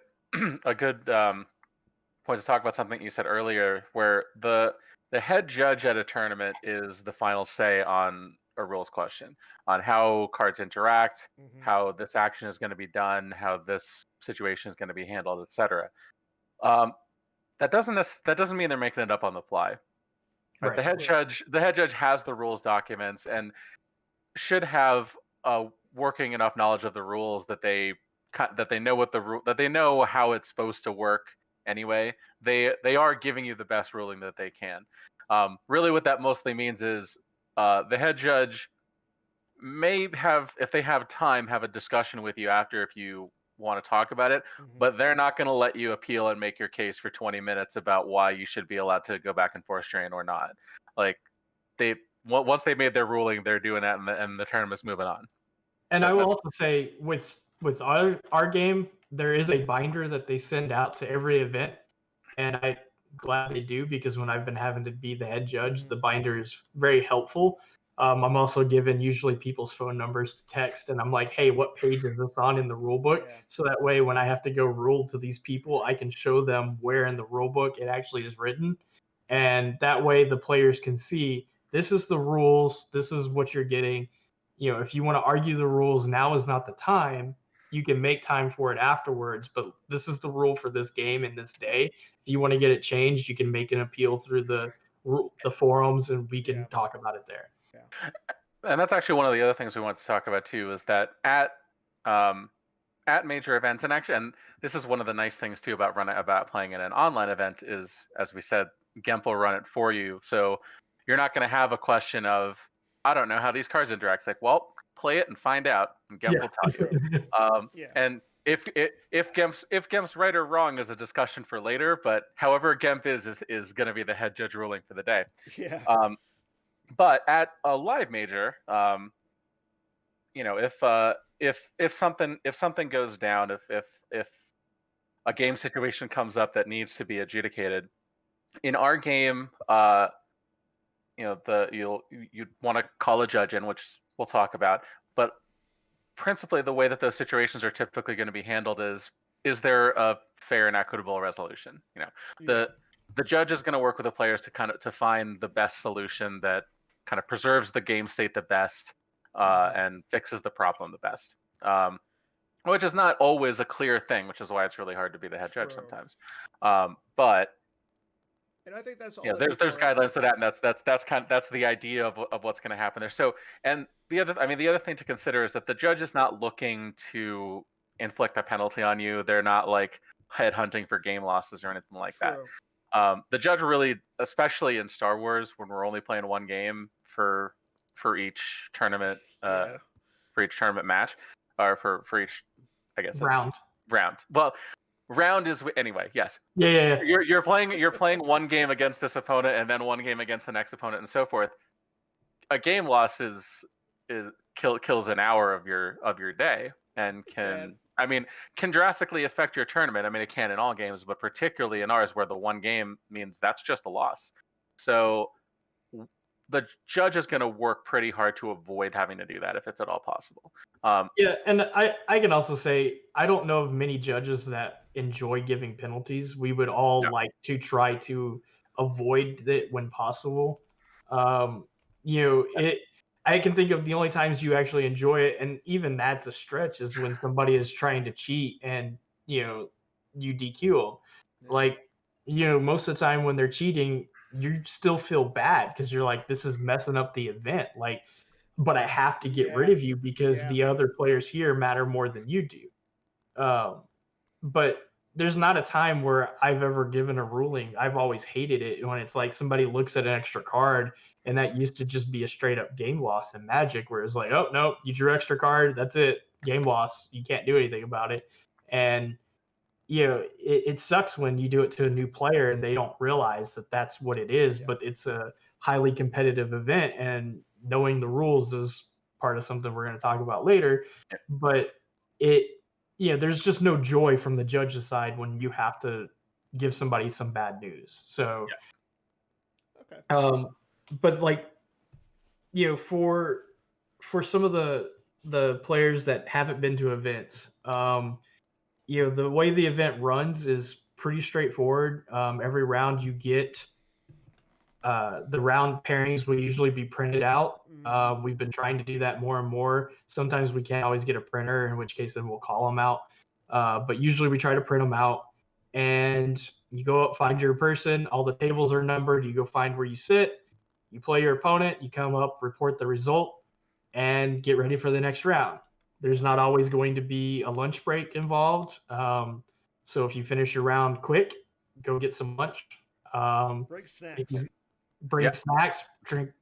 point to talk about something you said earlier, where the head judge at a tournament is the final say on a rules question, on how cards interact, how this action is going to be done, how this situation is going to be handled, etc. That doesn't mean they're making it up on the fly. Right? The head judge has the rules documents and should have a working enough knowledge of the rules that they know how it's supposed to work anyway. They are giving you the best ruling that they can. Really, what that mostly means is the head judge may have, if they have time, have a discussion with you after if you want to talk about it, but they're not going to let you appeal and make your case for 20 minutes about why you should be allowed to go back and forth strain or not. Like, once they made their ruling, they're doing that, and the tournament's moving on. And so I will also say, with our game, there is a binder that they send out to every event, and I'm glad they do, because when I've been having to be the head judge, the binder is very helpful. I'm also given usually people's phone numbers to text, and I'm like, hey, what page is this on in the rule book? So that way, when I have to go rule to these people, I can show them where in the rule book it actually is written. And that way the players can see, this is the rules, this is what you're getting. If you want to argue the rules, now is not the time. You can make time for it afterwards, but this is the rule for this game in this day. If you want to get it changed, you can make an appeal through the forums, and we can talk about it there. And that's actually one of the other things we want to talk about too, is that at major events, and this is one of the nice things too about playing in an online event, is, as we said, GEMP will run it for you. So you're not going to have a question of, I don't know how these cards interact. It's like, well, play it and find out, and GEMP will tell you. And if GEMP's right or wrong is a discussion for later, but however GEMP is going to be the head judge ruling for the day. Yeah. But at a live major, if something goes down, if a game situation comes up that needs to be adjudicated, in our game, you'd want to call a judge in, which we'll talk about. But principally, the way that those situations are typically going to be handled is there a fair and equitable resolution? The judge is going to work with the players to find the best solution that kind of preserves the game state the best and fixes the problem the best. Which is not always a clear thing, which is why it's really hard to be the head judge sometimes. But and I think that's all. There's guidelines to that, and that's the idea of what's going to happen there. So, and the other thing to consider is that the judge is not looking to inflict a penalty on you. They're not like headhunting for game losses or anything like that. The judge really, especially in Star Wars, when we're only playing one game for each tournament, for each tournament match, or for each, I guess, round. Well, round is anyway. Yes. Yeah. You're playing one game against this opponent and then one game against the next opponent and so forth. A game loss kills an hour of your day and can drastically affect your tournament. I mean, it can in all games, but particularly in ours, where the one game means that's just a loss. So the judge is going to work pretty hard to avoid having to do that if it's at all possible. And I can also say I don't know of many judges that enjoy giving penalties. We would all like to try to avoid it when possible. I can think of the only times you actually enjoy it, and even that's a stretch, is when somebody is trying to cheat and you DQ them. Most of the time when they're cheating, you still feel bad because you're like, this is messing up the event. But I have to get rid of you because the other players here matter more than you do. But there's not a time where I've ever given a ruling. I've always hated it when it's like somebody looks at an extra card, and that used to just be a straight up game loss in Magic, where it's like, oh no, you drew extra card, that's it, game loss. You can't do anything about it. And it sucks when you do it to a new player and they don't realize that that's what it is. But it's a highly competitive event, and knowing the rules is part of something we're going to talk about later. But there's just no joy from the judge's side when you have to give somebody some bad news. So, but for some of the players that haven't been to events, the way the event runs is pretty straightforward. Every round you get the round pairings will usually be printed out. We've been trying to do that more and more. Sometimes we can't always get a printer, in which case then we'll call them out. But usually we try to print them out, and you go up, find your person. All the tables are numbered. You go find where you sit. You play your opponent. You come up, report the result, and get ready for the next round. There's not always going to be a lunch break involved. So if you finish your round quick, go get some lunch. Bring snacks. Snacks,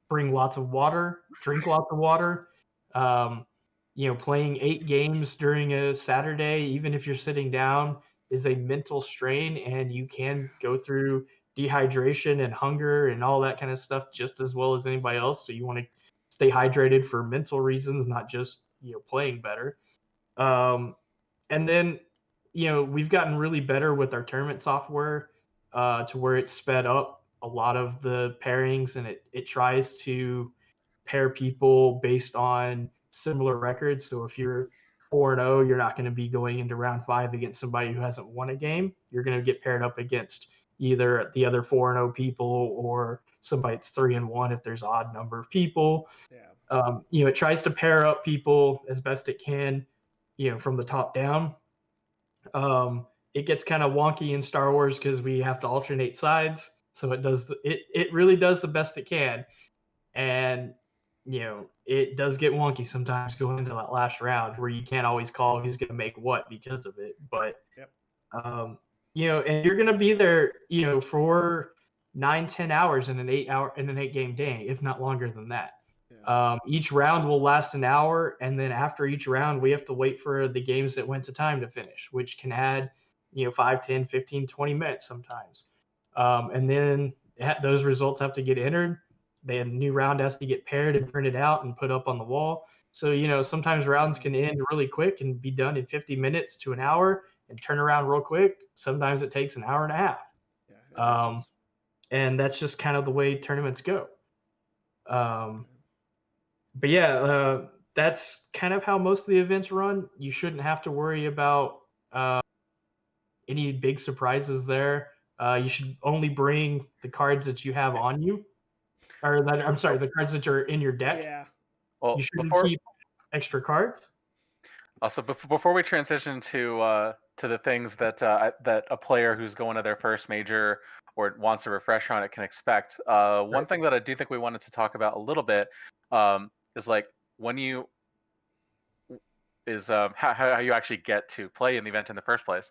bring lots of water, drink lots of water. Playing 8 games during a Saturday, even if you're sitting down, is a mental strain, and you can go through dehydration and hunger and all that kind of stuff just as well as anybody else. So you want to stay hydrated for mental reasons, not just playing better. And then we've gotten really better with our tournament software to where it's sped up a lot of the pairings, and it tries to pair people based on similar records. So if you're 4-0, you're not going to be going into round 5 against somebody who hasn't won a game. You're going to get paired up against either the other 4-0 people or somebody that's 3-1 if there's odd number of people. It tries to pair up people as best it can, from the top down. It gets kind of wonky in Star Wars because we have to alternate sides. So it really does the best it can. And, it does get wonky sometimes going into that last round where you can't always call who's going to make what because of it. But, and you're going to be there, for 9-10 hours in an 8 game day, if not longer than that. Yeah. Each round will last an hour, and then after each round, we have to wait for the games that went to time to finish, which can add 5, 10, 15, 20 minutes sometimes. And then those results have to get entered. The new round has to get paired and printed out and put up on the wall. So sometimes rounds can end really quick and be done in 50 minutes to an hour and turn around real quick. Sometimes it takes an hour and a half. Yeah, and that's just kind of the way tournaments go. But yeah, that's kind of how most of the events run. You shouldn't have to worry about any big surprises there. You should only bring the cards that you have on you, or that I'm sorry, the cards that are in your deck. Yeah. Well, you shouldn't keep extra cards. Also, before we transition to the things that that a player who's going to their first major or wants a refresher on it can expect, one thing that I do think we wanted to talk about a little bit is like when you how you actually get to play in the event in the first place.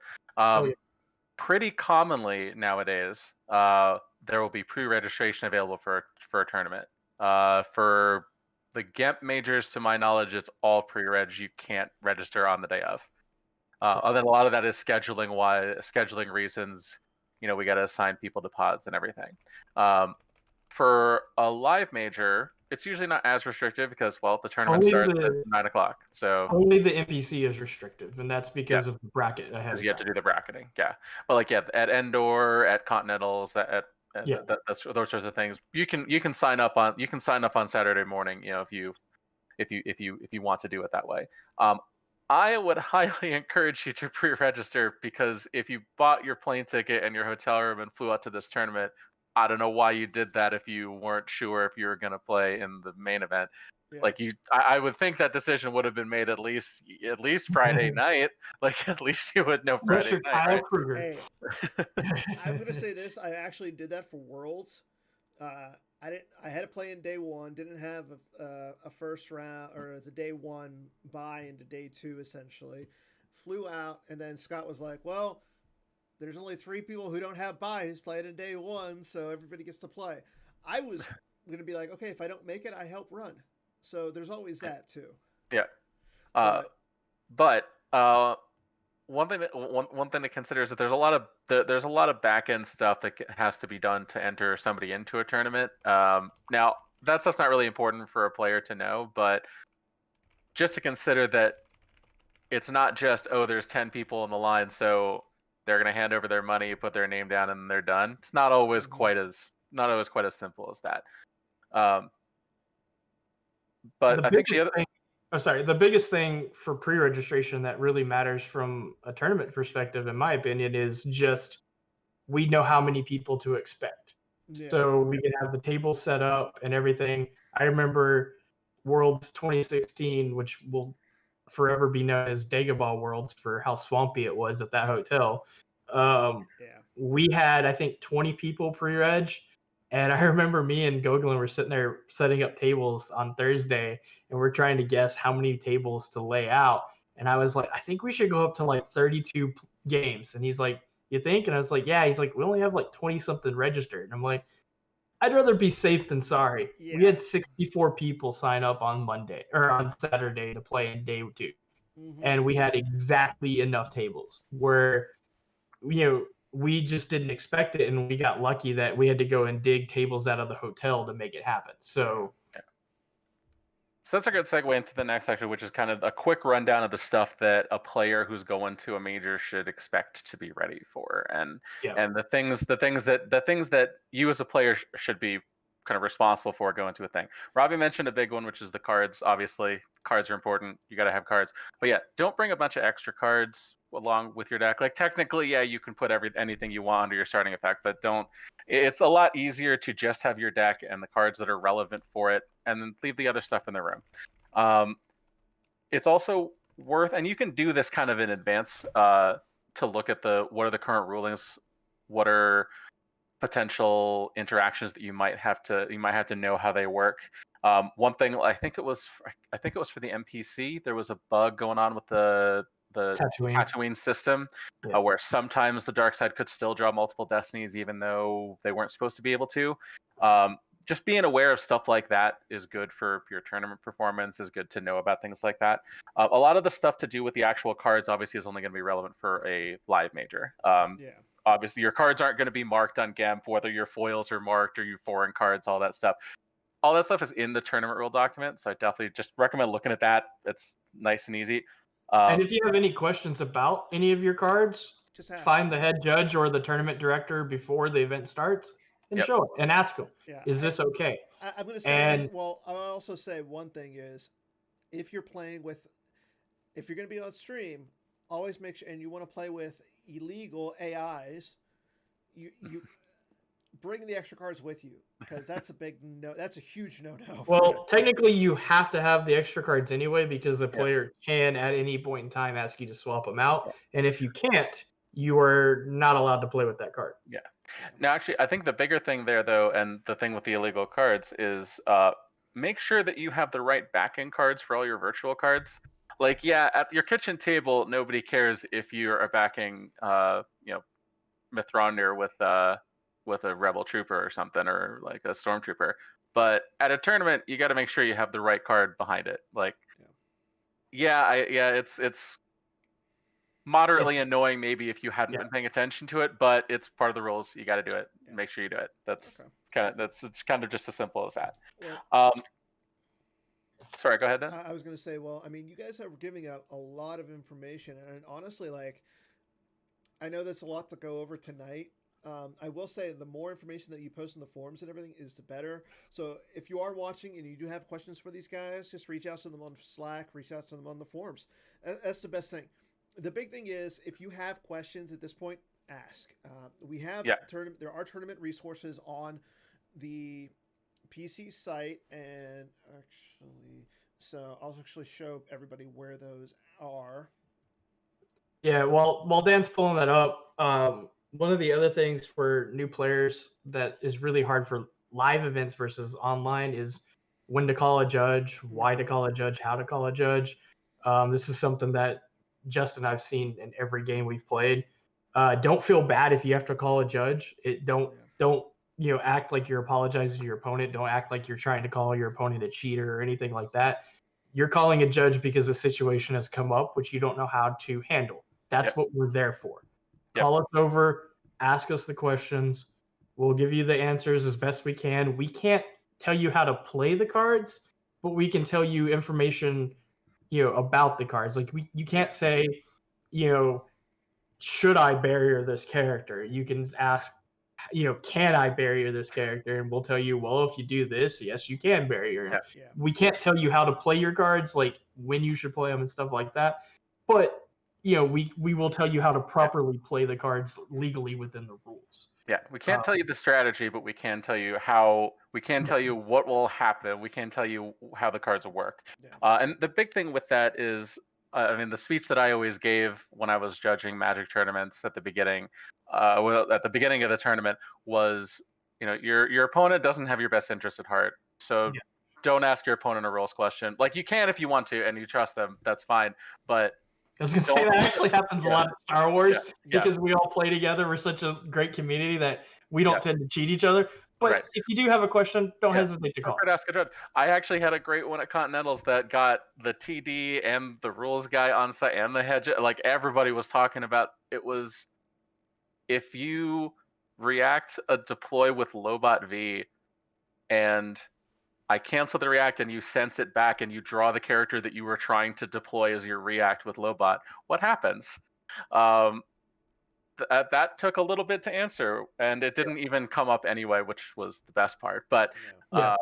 Pretty commonly nowadays, there will be pre-registration available for a tournament. For the GEMP majors, to my knowledge, it's all pre-reg. You can't register on the day of. And then a lot of that is scheduling reasons. We got to assign people to pods and everything. For a live major, it's usually not as restrictive because, well, the tournament starts at 9 o'clock. So only the NPC is restrictive, and that's because of the bracket ahead. Because you have to do the bracketing, yeah. But like, at Endor, at Continentals, those sorts of things, you can sign up on Saturday morning. If you want to do it that way. I would highly encourage you to pre-register, because if you bought your plane ticket and your hotel room and flew out to this tournament, I don't know why you did that if you weren't sure if you were going to play in the main event. Yeah. I would think that decision would have been made at least Friday night. Like, at least you would know Friday night. Right? Hey, I'm gonna say this. I actually did that for Worlds. I had to play in day one. Didn't have a first round or the day one bye into day two. Essentially, flew out, and then Scott was like, "Well, there's only 3 people who don't have bye who's played in day one, so everybody gets to play." I was gonna be like, "Okay, if I don't make it, I help run." So there's always that too. Yeah. But one thing to consider is that there's a lot of back end stuff that has to be done to enter somebody into a tournament. Now that stuff's not really important for a player to know, but just to consider that it's not just, there's 10 people in the line, so they're going to hand over their money, put their name down, and they're done. It's not always quite as simple as that. But I think the biggest thing for pre-registration that really matters from a tournament perspective, in my opinion, is just we know how many people to expect. Yeah. So we can have the table set up and everything. I remember Worlds 2016, which will forever be known as Dagobah Worlds for how swampy it was at that hotel. We had, I think, 20 people pre-reg. And I remember me and Gogolin were sitting there setting up tables on Thursday, and we're trying to guess how many tables to lay out. And I was like, I think we should go up to like 32 games. And he's like, you think? And I was like, yeah. He's like, we only have like 20 something registered. And I'm like, I'd rather be safe than sorry. Yeah. We had 64 people sign up on Saturday to play in day 2. Mm-hmm. And we had exactly enough tables where, we just didn't expect it, and we got lucky that we had to go and dig tables out of the hotel to make it happen. So that's a good segue into the next section, which is kind of a quick rundown of the stuff that a player who's going to a major should expect to be ready for, and the things that you as a player should be kind of responsible for going to a thing. Robbie mentioned a big one, which is the cards. Obviously, cards are important. You got to have cards, but don't bring a bunch of extra cards along with your deck. Like, technically, you can put anything you want under your starting effect, but don't. It's a lot easier to just have your deck and the cards that are relevant for it, and then leave the other stuff in the room. It's also worth, and you can do this kind of in advance, to look at what are the current rulings, what are potential interactions that you might have to know how they work. One thing, I think it was for the NPC, there was a bug going on with the Tatooine system, where sometimes the dark side could still draw multiple destinies even though they weren't supposed to be able to. Just being aware of stuff like that is good for your tournament performance, is good to know about things like that. A lot of the stuff to do with the actual cards obviously is only going to be relevant for a live major. Obviously your cards aren't going to be marked on GEMP, whether your foils are marked or your foreign cards, all that stuff. All that stuff is in the tournament rule document, so I definitely just recommend looking at that. It's nice and easy. And if you have any questions about any of your cards, just ask. Find the head judge or the tournament director before the event starts and show it and ask them, is this okay? I'm going to say, I'll also say one thing is, if you're going to be on stream, always make sure, and you want to play with illegal AIs, you bring the extra cards with you, because that's a huge no-no. Well, technically you have to have the extra cards anyway, because the player can at any point in time ask you to swap them out, and if you can't, you are not allowed to play with that card. Now, actually, I think the bigger thing there, though, and the thing with the illegal cards is make sure that you have the right backing cards for all your virtual cards. Like, at your kitchen table, nobody cares if you are backing, Mithrandir with a rebel trooper or something, or like a stormtrooper. But at a tournament, you got to make sure you have the right card behind it. Like, it's moderately annoying maybe if you hadn't been paying attention to it, but it's part of the rules. You got to do it. Make sure you do it. That's it's kind of just as simple as that. Sorry, go ahead, Dan. I was going to say, well, I mean, you guys are giving out a lot of information, and honestly, like, I know there's a lot to go over tonight. I will say the more information that you post in the forums and everything is the better. So if you are watching and you do have questions for these guys, just reach out to them on Slack, reach out to them on the forums. That's the best thing. The big thing is, if you have questions at this point, ask. We have there are tournament resources on the PC site, and so I'll actually show everybody where those are. Yeah, while Dan's pulling that up, one of the other things for new players that is really hard for live events versus online is when to call a judge, why to call a judge, how to call a judge. This is something that Justin and I've seen in every game we've played. Don't feel bad if you have to call a judge. Don't act like you're apologizing to your opponent. Don't act like you're trying to call your opponent a cheater or anything like that. You're calling a judge because a situation has come up which you don't know how to handle. That's what we're there for. Call us over, ask us the questions. We'll give you the answers as best we can. We can't tell you how to play the cards, but we can tell you information, about the cards. Like you can't say, should I barrier this character? You can ask, can I barrier this character? And we'll tell you, well, if you do this, yes, you can barrier him. We can't tell you how to play your cards, like when you should play them and stuff like that. But we will tell you how to properly play the cards legally within the rules. Yeah, we can't tell you the strategy, but we can tell you how. We can tell you what will happen. We can tell you how the cards will work. And the big thing with that is, the speech that I always gave when I was judging Magic tournaments at the beginning, at the beginning of the tournament, was, your opponent doesn't have your best interest at heart. So don't ask your opponent a rules question. Like, you can if you want to and you trust them, that's fine. But I was going to say that actually happens a lot in Star Wars because we all play together. We're such a great community that we don't tend to cheat each other. But if you do have a question, don't hesitate to call. Ask a judge. I actually had a great one at Continentals that got the TD and the rules guy on site and the head. Like, everybody was talking about it. Was, if you react a deploy with Lobot V and I cancel the react and you sense it back and you draw the character that you were trying to deploy as your react with Lobot, what happens? That took a little bit to answer, and it didn't even come up anyway, which was the best part. But I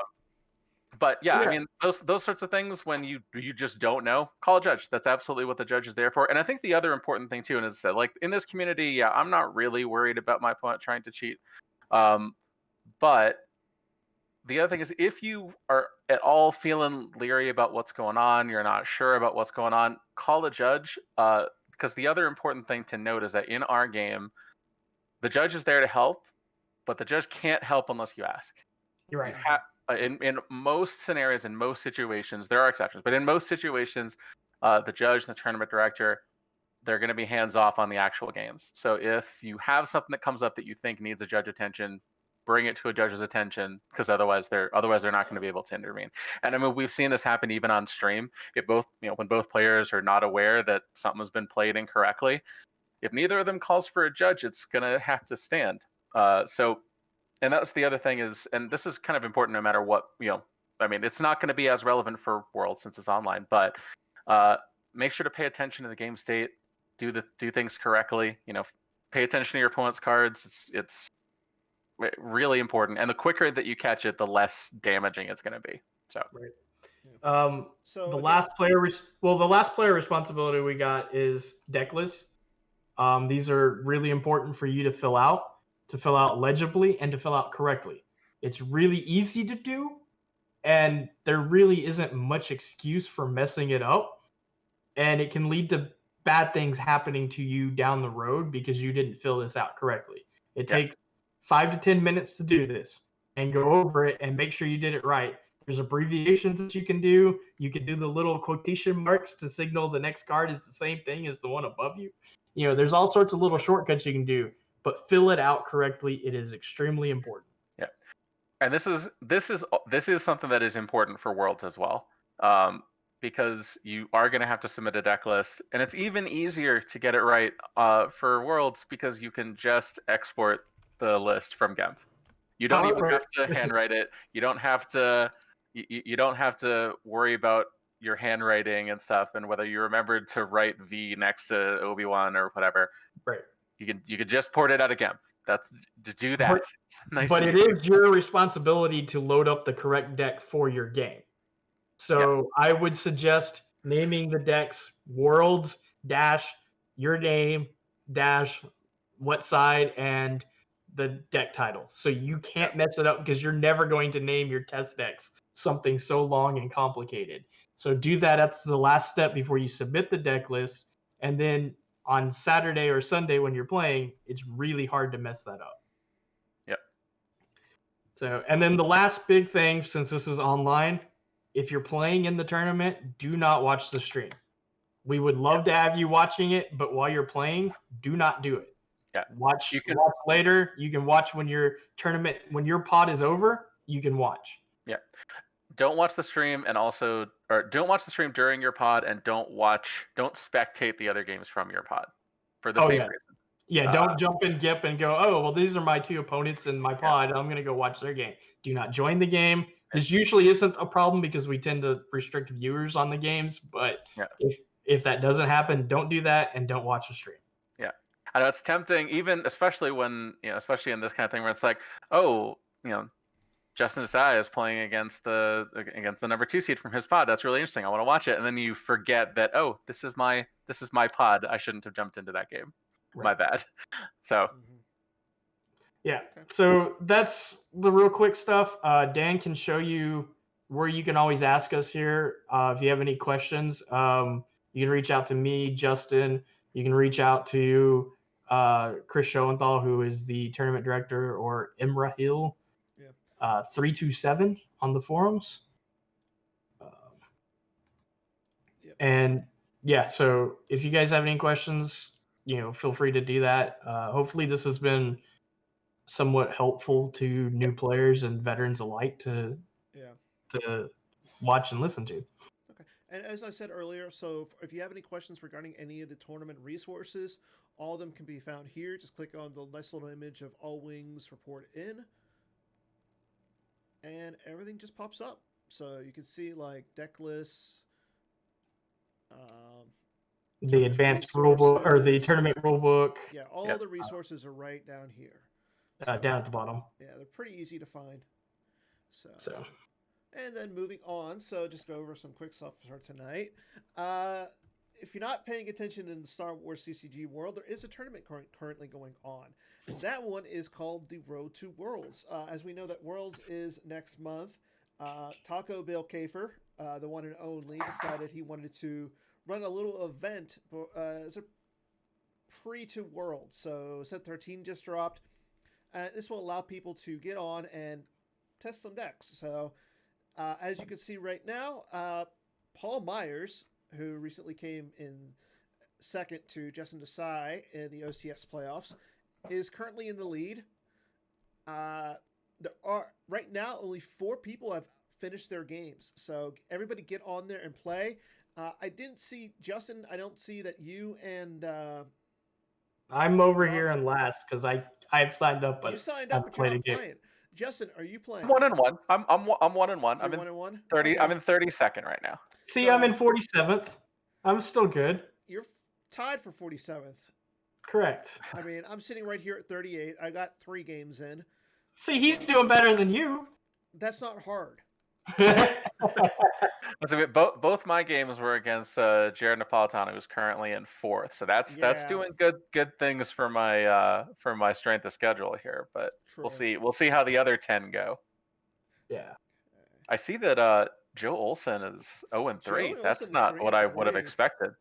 mean, those sorts of things, when you just don't know, call a judge. That's absolutely what the judge is there for. And I think the other important thing too, and as I said, like in this community, I'm not really worried about my opponent trying to cheat. But the other thing is, if you are at all feeling leery about what's going on, you're not sure about what's going on, call a judge. Because the other important thing to note is that in our game, the judge is there to help, but the judge can't help unless you ask. You're right. In most scenarios, in most situations, there are exceptions, but in most situations, the judge and the tournament director they're going to be hands off on the actual games. So if you have something that comes up that you think needs a judge attention, bring it to a judge's attention, because otherwise they're not going to be able to intervene. And I mean, we've seen this happen even on stream. When both players are not aware that something has been played incorrectly, if neither of them calls for a judge, it's going to have to stand. And that's the other thing is, and this is kind of important no matter what, I mean, it's not going to be as relevant for Worlds since it's online, but make sure to pay attention to the game state, do things correctly, pay attention to your opponent's cards. It's really important, and the quicker that you catch it, the less damaging it's going to be. So, right. So the last player responsibility we got is deck lists. These are really important for you to fill out legibly and to fill out correctly. It's really easy to do, and there really isn't much excuse for messing it up, and it can lead to bad things happening to you down the road because you didn't fill this out correctly. It takes 5 to 10 minutes to do this and go over it and make sure you did it right. There's abbreviations that you can do. You can do the little quotation marks to signal the next card is the same thing as the one above you. There's all sorts of little shortcuts you can do, but fill it out correctly. It is extremely important. Yeah. And this is something that is important for Worlds as well. Because you are going to have to submit a deck list, and it's even easier to get it right for Worlds because you can just export the list from GEMF. You don't even have to handwrite it. You don't have to. You don't have to worry about your handwriting and stuff, and whether you remembered to write V next to Obi-Wan or whatever. Right. You can just port it out of GEMF. That's to do that. But it is your responsibility to load up the correct deck for your game. So I would suggest naming the decks Worlds - your name - what side and the deck title. So you can't mess it up because you're never going to name your test decks something so long and complicated. So do that at the last step before you submit the deck list. And then on Saturday or Sunday when you're playing, it's really hard to mess that up. Yep. So, and then the last big thing, since this is online, if you're playing in the tournament, do not watch the stream. We would love to have you watching it, but while you're playing, do not do it. Yeah. Watch later. You can watch when your pod is over, you can watch. Yeah. Don't watch the stream don't watch the stream during your pod, and don't spectate the other games from your pod for the same reason. Yeah, don't jump in GIP and go, oh, well, these are my two opponents in my pod. I'm going to go watch their game. Do not join the game. This usually isn't a problem because we tend to restrict viewers on the games, but if that doesn't happen, don't do that and don't watch the stream. Yeah. I know it's tempting, especially when, especially in this kind of thing where it's like, Justin Desai is playing against the number 2 seed from his pod. That's really interesting. I want to watch it. And then you forget that, this is my pod. I shouldn't have jumped into that game. Right. My bad. So. Yeah, so that's the real quick stuff. Dan can show you where you can always ask us here. If you have any questions, you can reach out to me, Justin. You can reach out to Chris Schoenthal, who is the tournament director, or Imra Hill, 327 on the forums. And so if you guys have any questions, feel free to do that. Hopefully this has been somewhat helpful to new players and veterans alike to watch and listen to. Okay. And as I said earlier, so if you have any questions regarding any of the tournament resources, all of them can be found here. Just click on the nice little image of All Wings Report In, and everything just pops up. So you can see like deck lists, the advanced rulebook or the tournament rulebook. Yeah, all the resources are right down here. Down at the bottom. Yeah, they're pretty easy to find. So. And then moving on, so just go over some quick stuff for tonight. If you're not paying attention in the Star Wars CCG world, there is a tournament currently going on. That one is called the Road to Worlds. As we know that Worlds is next month, Taco Bill Kafer, the one and only, decided he wanted to run a little event as a pre to Worlds. So Set 13 just dropped. This will allow people to get on and test some decks. So, as you can see right now, Paul Myers, who recently came in second to Justin Desai in the OCS playoffs, is currently in the lead. There are right now only 4 people have finished their games, so everybody get on there and play. I didn't see Justin. I don't see that you and I'm over here in last because I've signed up, but you signed up, but you're not playing. Justin, are you playing? 1-1. I'm 1-1. I'm in 1-1. 30. Okay. I'm in 32nd right now. See, So- I'm in 47th. I'm still good. You're tied for 47th. Correct. I mean, I'm sitting right here at 38. I got 3 games in. See, he's doing better than you. That's not hard. Both my games were against Jared Napolitano, who's currently in 4th. So that's doing good things for my strength of schedule here. But True. we'll see how the other 10 go. Yeah. I see that Joe Olsen is 0-3. That's not what I would have expected.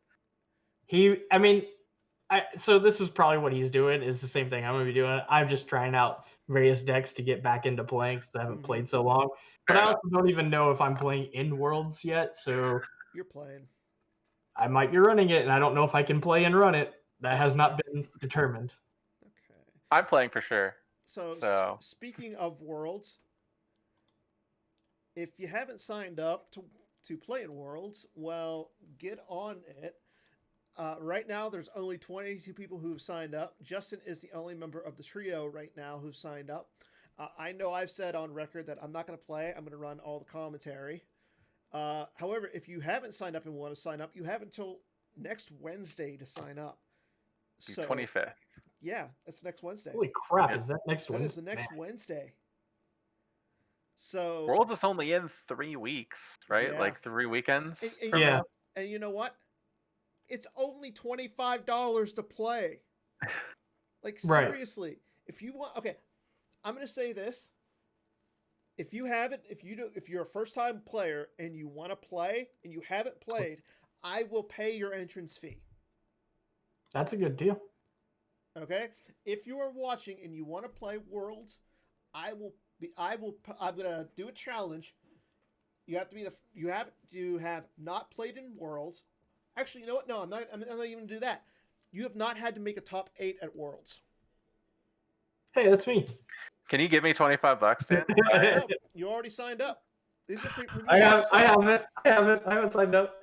So this is probably what he's doing. Is the same thing I'm going to be doing. I'm just trying out various decks to get back into playing because I haven't played so long. But I also don't even know if I'm playing in Worlds yet, so you're playing. I might be running it, and I don't know if I can play and run it. That has not been determined. Okay. I'm playing for sure. So speaking of Worlds, if you haven't signed up to play in Worlds, well, get on it. Right now, there's only 22 people who've signed up. Justin is the only member of the trio right now who's signed up. I know I've said on record that I'm not going to play. I'm going to run all the commentary. However, if you haven't signed up and want to sign up, you have until next Wednesday to sign up. So, 25th. Yeah, that's next Wednesday. Holy crap, is that next Wednesday? That is the next Wednesday. So Worlds is only in 3 weeks, right? Yeah. Like 3 weekends. And you know what? It's only $25 to play. Like, seriously. If you want, okay, I'm going to say this. If you haven't, if you're a first-time player and you want to play and you haven't played, I will pay your entrance fee. That's a good deal. Okay? If you are watching and you want to play Worlds, I'm going to do a challenge. You have to have not played in Worlds. Actually, you know what? No, I'm not even going to do that. You have not had to make a top 8 at Worlds. Hey, that's me. Can you give me $25, Dan? No, you already signed up. These are I haven't signed up.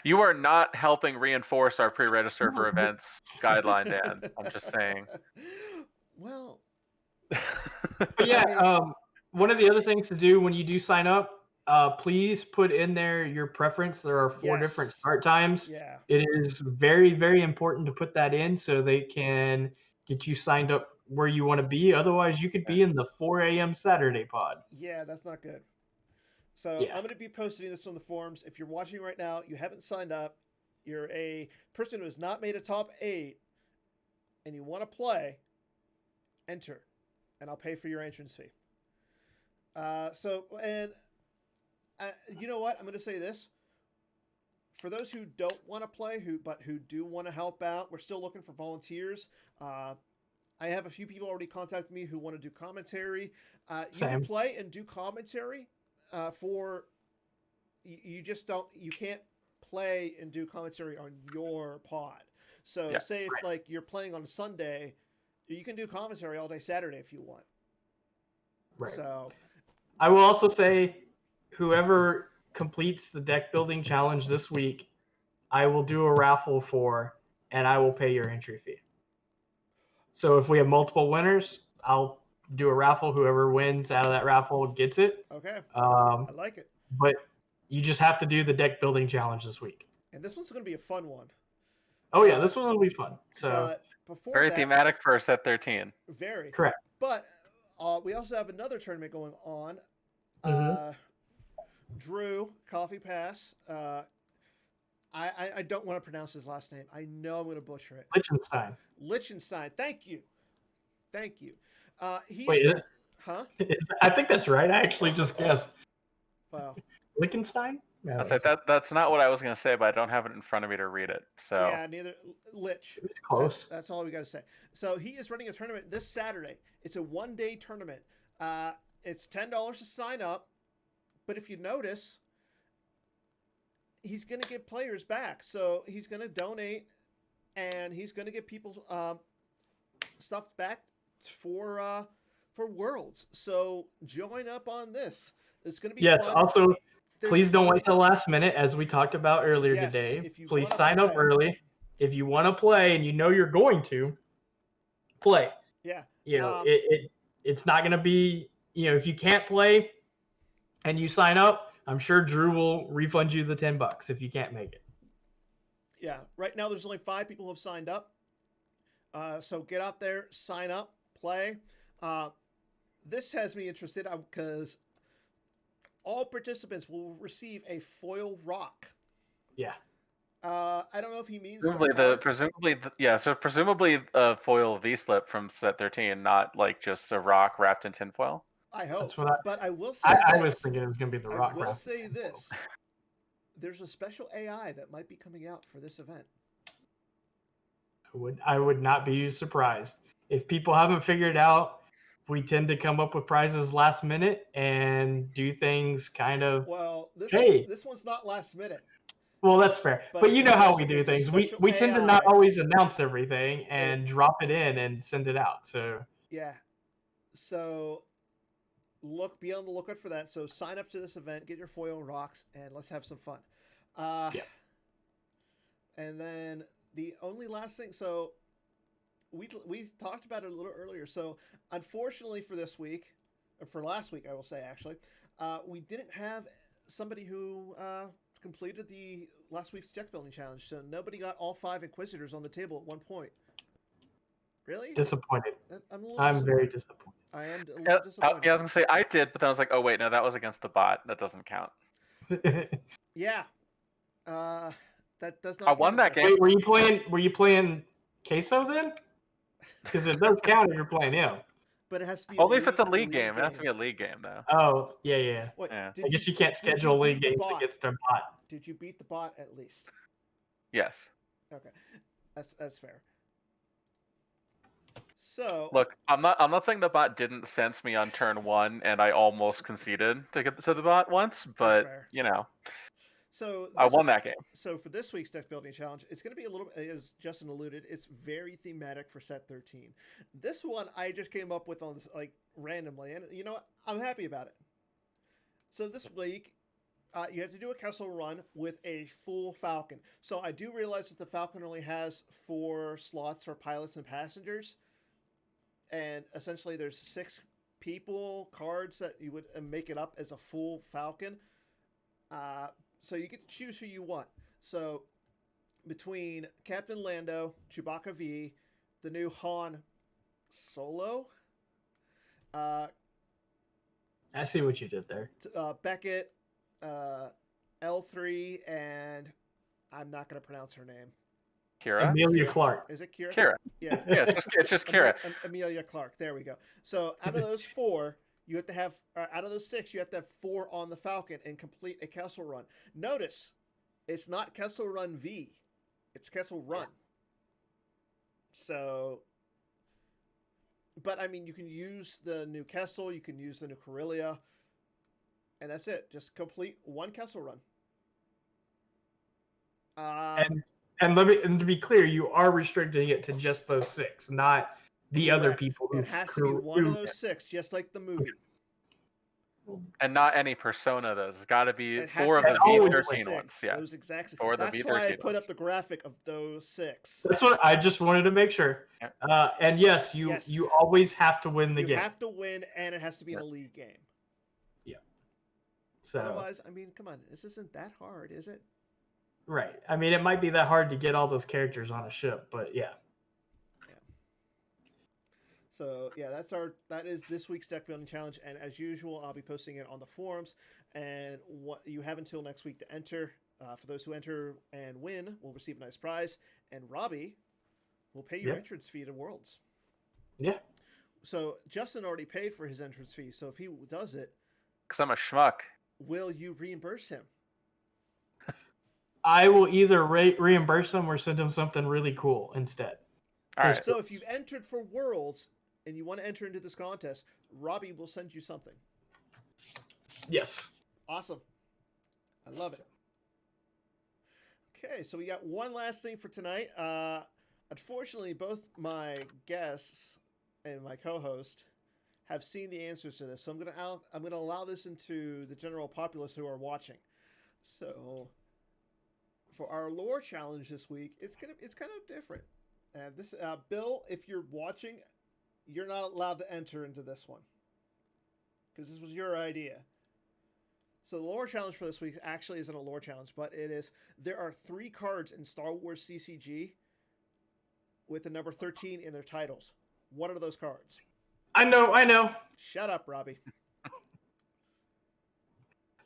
You are not helping reinforce our pre-register for events guideline, Dan. I'm just saying. Well, but yeah, one of the other things to do when you do sign up, please put in there your preference. There are 4 different start times. Yeah. It is very, very important to put that in so they can get you signed up where you want to be. Otherwise, you could be in the 4 a.m. Saturday pod. Yeah, that's not good. So I'm going to be posting this on the forums. If you're watching right now, you haven't signed up, you're a person who has not made a top 8, and you want to play, enter, and I'll pay for your entrance fee. You know what? I'm going to say this. For those who don't want to play, but who do want to help out, we're still looking for volunteers. I have a few people already contacted me who want to do commentary. You can play and do commentary you can't play and do commentary on your pod. So say if you're playing on Sunday, you can do commentary all day Saturday if you want. Right. So I will also say, whoever completes the deck building challenge this week, I will do a raffle for, and I will pay your entry fee. So if we have multiple winners, I'll do a raffle. Whoever wins out of that raffle gets it. Okay. I like it. But you just have to do the deck building challenge this week. And this one's going to be a fun one. Oh yeah, this one will be fun. So very thematic for set 13. Very correct. But we also have another tournament going on. Drew Coffee Pass. I don't want to pronounce his last name. I know I'm going to butcher it. Lichtenstein. Thank you. Wait, huh? I think that's right. I actually just guessed. Wow. Lichtenstein? No, that's not what I was going to say, but I don't have it in front of me to read it. So yeah, neither. Lich. It's close. That's all we got to say. So he is running a tournament this Saturday. It's a 1-day tournament. It's $10 to sign up, but if you notice, he's going to get players back. So he's going to donate and he's going to get people stuff back for Worlds. So join up on this. It's going to be yes. fun. Also, please don't wait till the last minute, as we talked about earlier today. Please sign up early if you want to play and you know you're going to play. Yeah. It's not going to be, if you can't play and you sign up, I'm sure Drew will refund you the $10 if you can't make it. Yeah. Right now, there's only 5 people who have signed up. So get out there, sign up, play. This has me interested because all participants will receive a foil rock. Yeah. I don't know if he means presumably a foil V-slip from set 13, not like just a rock wrapped in tinfoil. I hope. That's what but I will say I was thinking it was going to be the rock. I will say this. There's a special AI that might be coming out for this event. I would not be surprised. If people haven't figured out, we tend to come up with prizes last minute and do things kind of. Well, this one's not last minute. Well, that's fair. But you know how we do things. We tend to not always announce everything and drop it in and send it out. So yeah. So be on the lookout for that. So sign up to this event, get your foil rocks, and let's have some fun. Yeah. And then the only last thing, so we talked about it a little earlier. So unfortunately for this week, or for last week, I will say actually, we didn't have somebody who completed the last week's deck building challenge. So nobody got all 5 Inquisitors on the table at one point. Really? Disappointed. I'm very disappointed. I am a little disappointed. I was gonna say I did, but then I was like, oh wait, no, that was against the bot. That doesn't count. Yeah. That does not. I won that game. Wait, were you playing Queso then? Because it does count if you're playing him. But it has to be only if it's a league game. It has to be a league game though. Oh yeah. What, yeah. I guess you can't schedule league games against a bot. Did you beat the bot at least? Yes. Okay, that's fair. So look, I'm not saying the bot didn't sense me on turn 1, and I almost conceded to get to the bot once, but So I won that game. So for this week's deck building challenge, it's going to be a little, as Justin alluded, it's very thematic for set 13. This one I just came up with on this randomly, and you know what? I'm happy about it. So this week, you have to do a castle run with a full Falcon. So I do realize that the Falcon only has 4 slots for pilots and passengers, and essentially there's 6 cards that you would make it up as a full Falcon. So you get to choose who you want. So between Captain Lando, Chewbacca V, the new Han Solo, I see what you did there. Beckett, L3, and I'm not going to pronounce her name. Kira? Amelia Clark. Is it Kira? Kira. Yeah. Yeah, it's just Kira. Amelia Clark. There we go. So out of those 4, you have to have, out of those 6, you have to have 4 on the Falcon and complete a Kessel Run. Notice, it's not Kessel Run V. It's Kessel Run. So, but I mean, you can use the new Kessel, you can use the new Corellia, and that's it. Just complete one Kessel Run. And to be clear, you are restricting it to just those 6, not the other people. It has to be one of those 6, just like the movie. And not any persona, though. It's got to be 4 of the V13 ones. Yeah, those exact. 4 of the V13 That's why I put up the graphic of those 6. That's what I just wanted to make sure. And yes, you always have to win the game. You have to win, and it has to be in a league game. Yeah. So otherwise, I mean, come on, this isn't that hard, is it? Right. I mean, it might be that hard to get all those characters on a ship, but yeah. So yeah, that is this week's deck building challenge, and as usual, I'll be posting it on the forums. And what you have until next week to enter. For those who enter and win, will receive a nice prize, and Robbie will pay your entrance fee to Worlds. Yeah. So Justin already paid for his entrance fee. So if he does it, because I'm a schmuck, will you reimburse him? I will either reimburse him or send him something really cool instead. All right. So if you've entered for Worlds and you want to enter into this contest, Robbie will send you something. Yes. Awesome. I love it. Okay, so we got one last thing for tonight. Unfortunately, both my guests and my co-host have seen the answers to this, so I'm gonna allow this into the general populace who are watching. So, for our lore challenge this week, it's kind of different. And this, Bill, if you're watching, you're not allowed to enter into this one because this was your idea. So the lore challenge for this week actually isn't a lore challenge, but it is. There are 3 cards in Star Wars CCG with the number 13 in their titles. What are those cards? I know. Shut up, Robbie.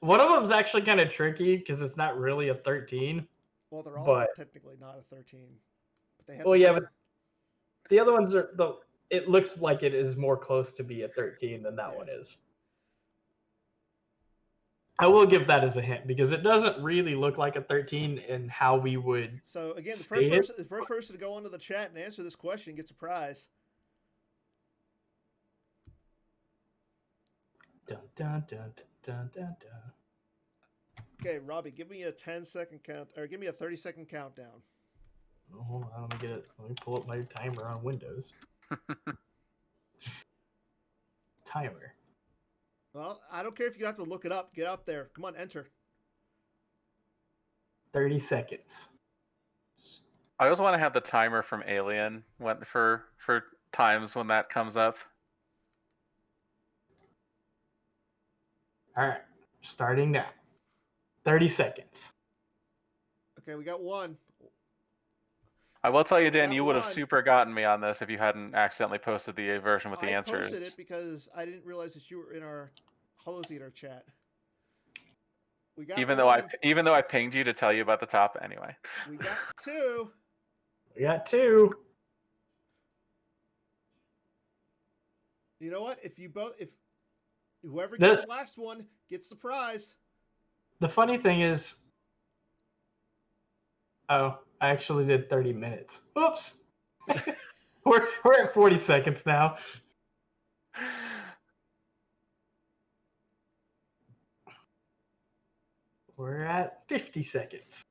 One of them's actually kind of tricky because it's not really a 13. Well, they're all technically not a 13. But they have. Well, yeah, but the other ones are it looks like it is more close to be a 13 than that one is. I will give that as a hint because it doesn't really look like a 13 in how we would. So again, the first person to go onto the chat and answer this question gets a prize. Dun, dun, dun, dun, dun, dun. Okay, Robbie, give me a 10-second count, or give me a 30-second countdown. Oh, hold on, let me get it. Let me pull up my timer on Windows. Timer. Well, I don't care if you have to look it up. Get up there. Come on, enter. 30 seconds. I always want to have the timer from Alien for times when that comes up. All right, starting now. 30 seconds. Okay, we got one. I will tell you, Dan, you would have super gotten me on this if you hadn't accidentally posted the version with the answers. I posted it because I didn't realize that you were in our Holotheatre chat. We got even though I pinged you to tell you about the top anyway. We got 2. We got 2. You know what? If whoever gets the last one gets the prize. The funny thing is, I actually did 30 minutes. Oops. we're at 40 seconds now. We're at 50 seconds.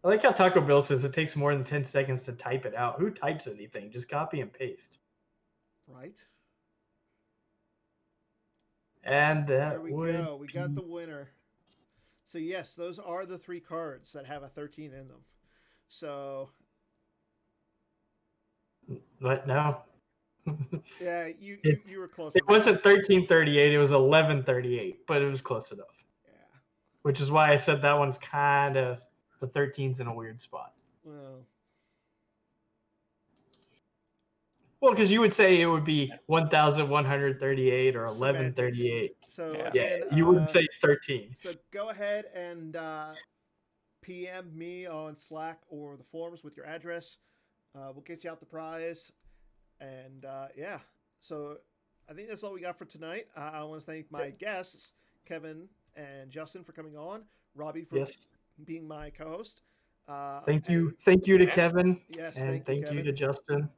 I like how Taco Bill says it takes more than 10 seconds to type it out. Who types anything? Just copy and paste. Right. And there we go. We got the winner. So yes, those are the 3 cards that have a 13 in them. So. What? No. Yeah, you were close. It wasn't 1338. It was 1138, but it was close enough. Yeah. Which is why I said that one's kind of the 13's in a weird spot. Well, because you would say it would be 1138 or 1138. So yeah, you wouldn't say 13. So go ahead and PM me on Slack or the forums with your address. We'll get you out the prize. And yeah, so I think that's all we got for tonight. I want to thank my guests, Kevin and Justin, for coming on. Robbie for being my co-host. Thank you to Kevin. Yes, and thank you to Justin.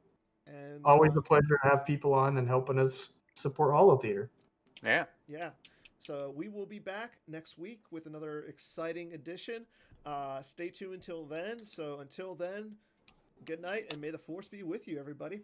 And always a pleasure to have people on and helping us support Holotheatre. Yeah. Yeah. So we will be back next week with another exciting edition. Stay tuned until then. So until then, good night and may the force be with you, everybody.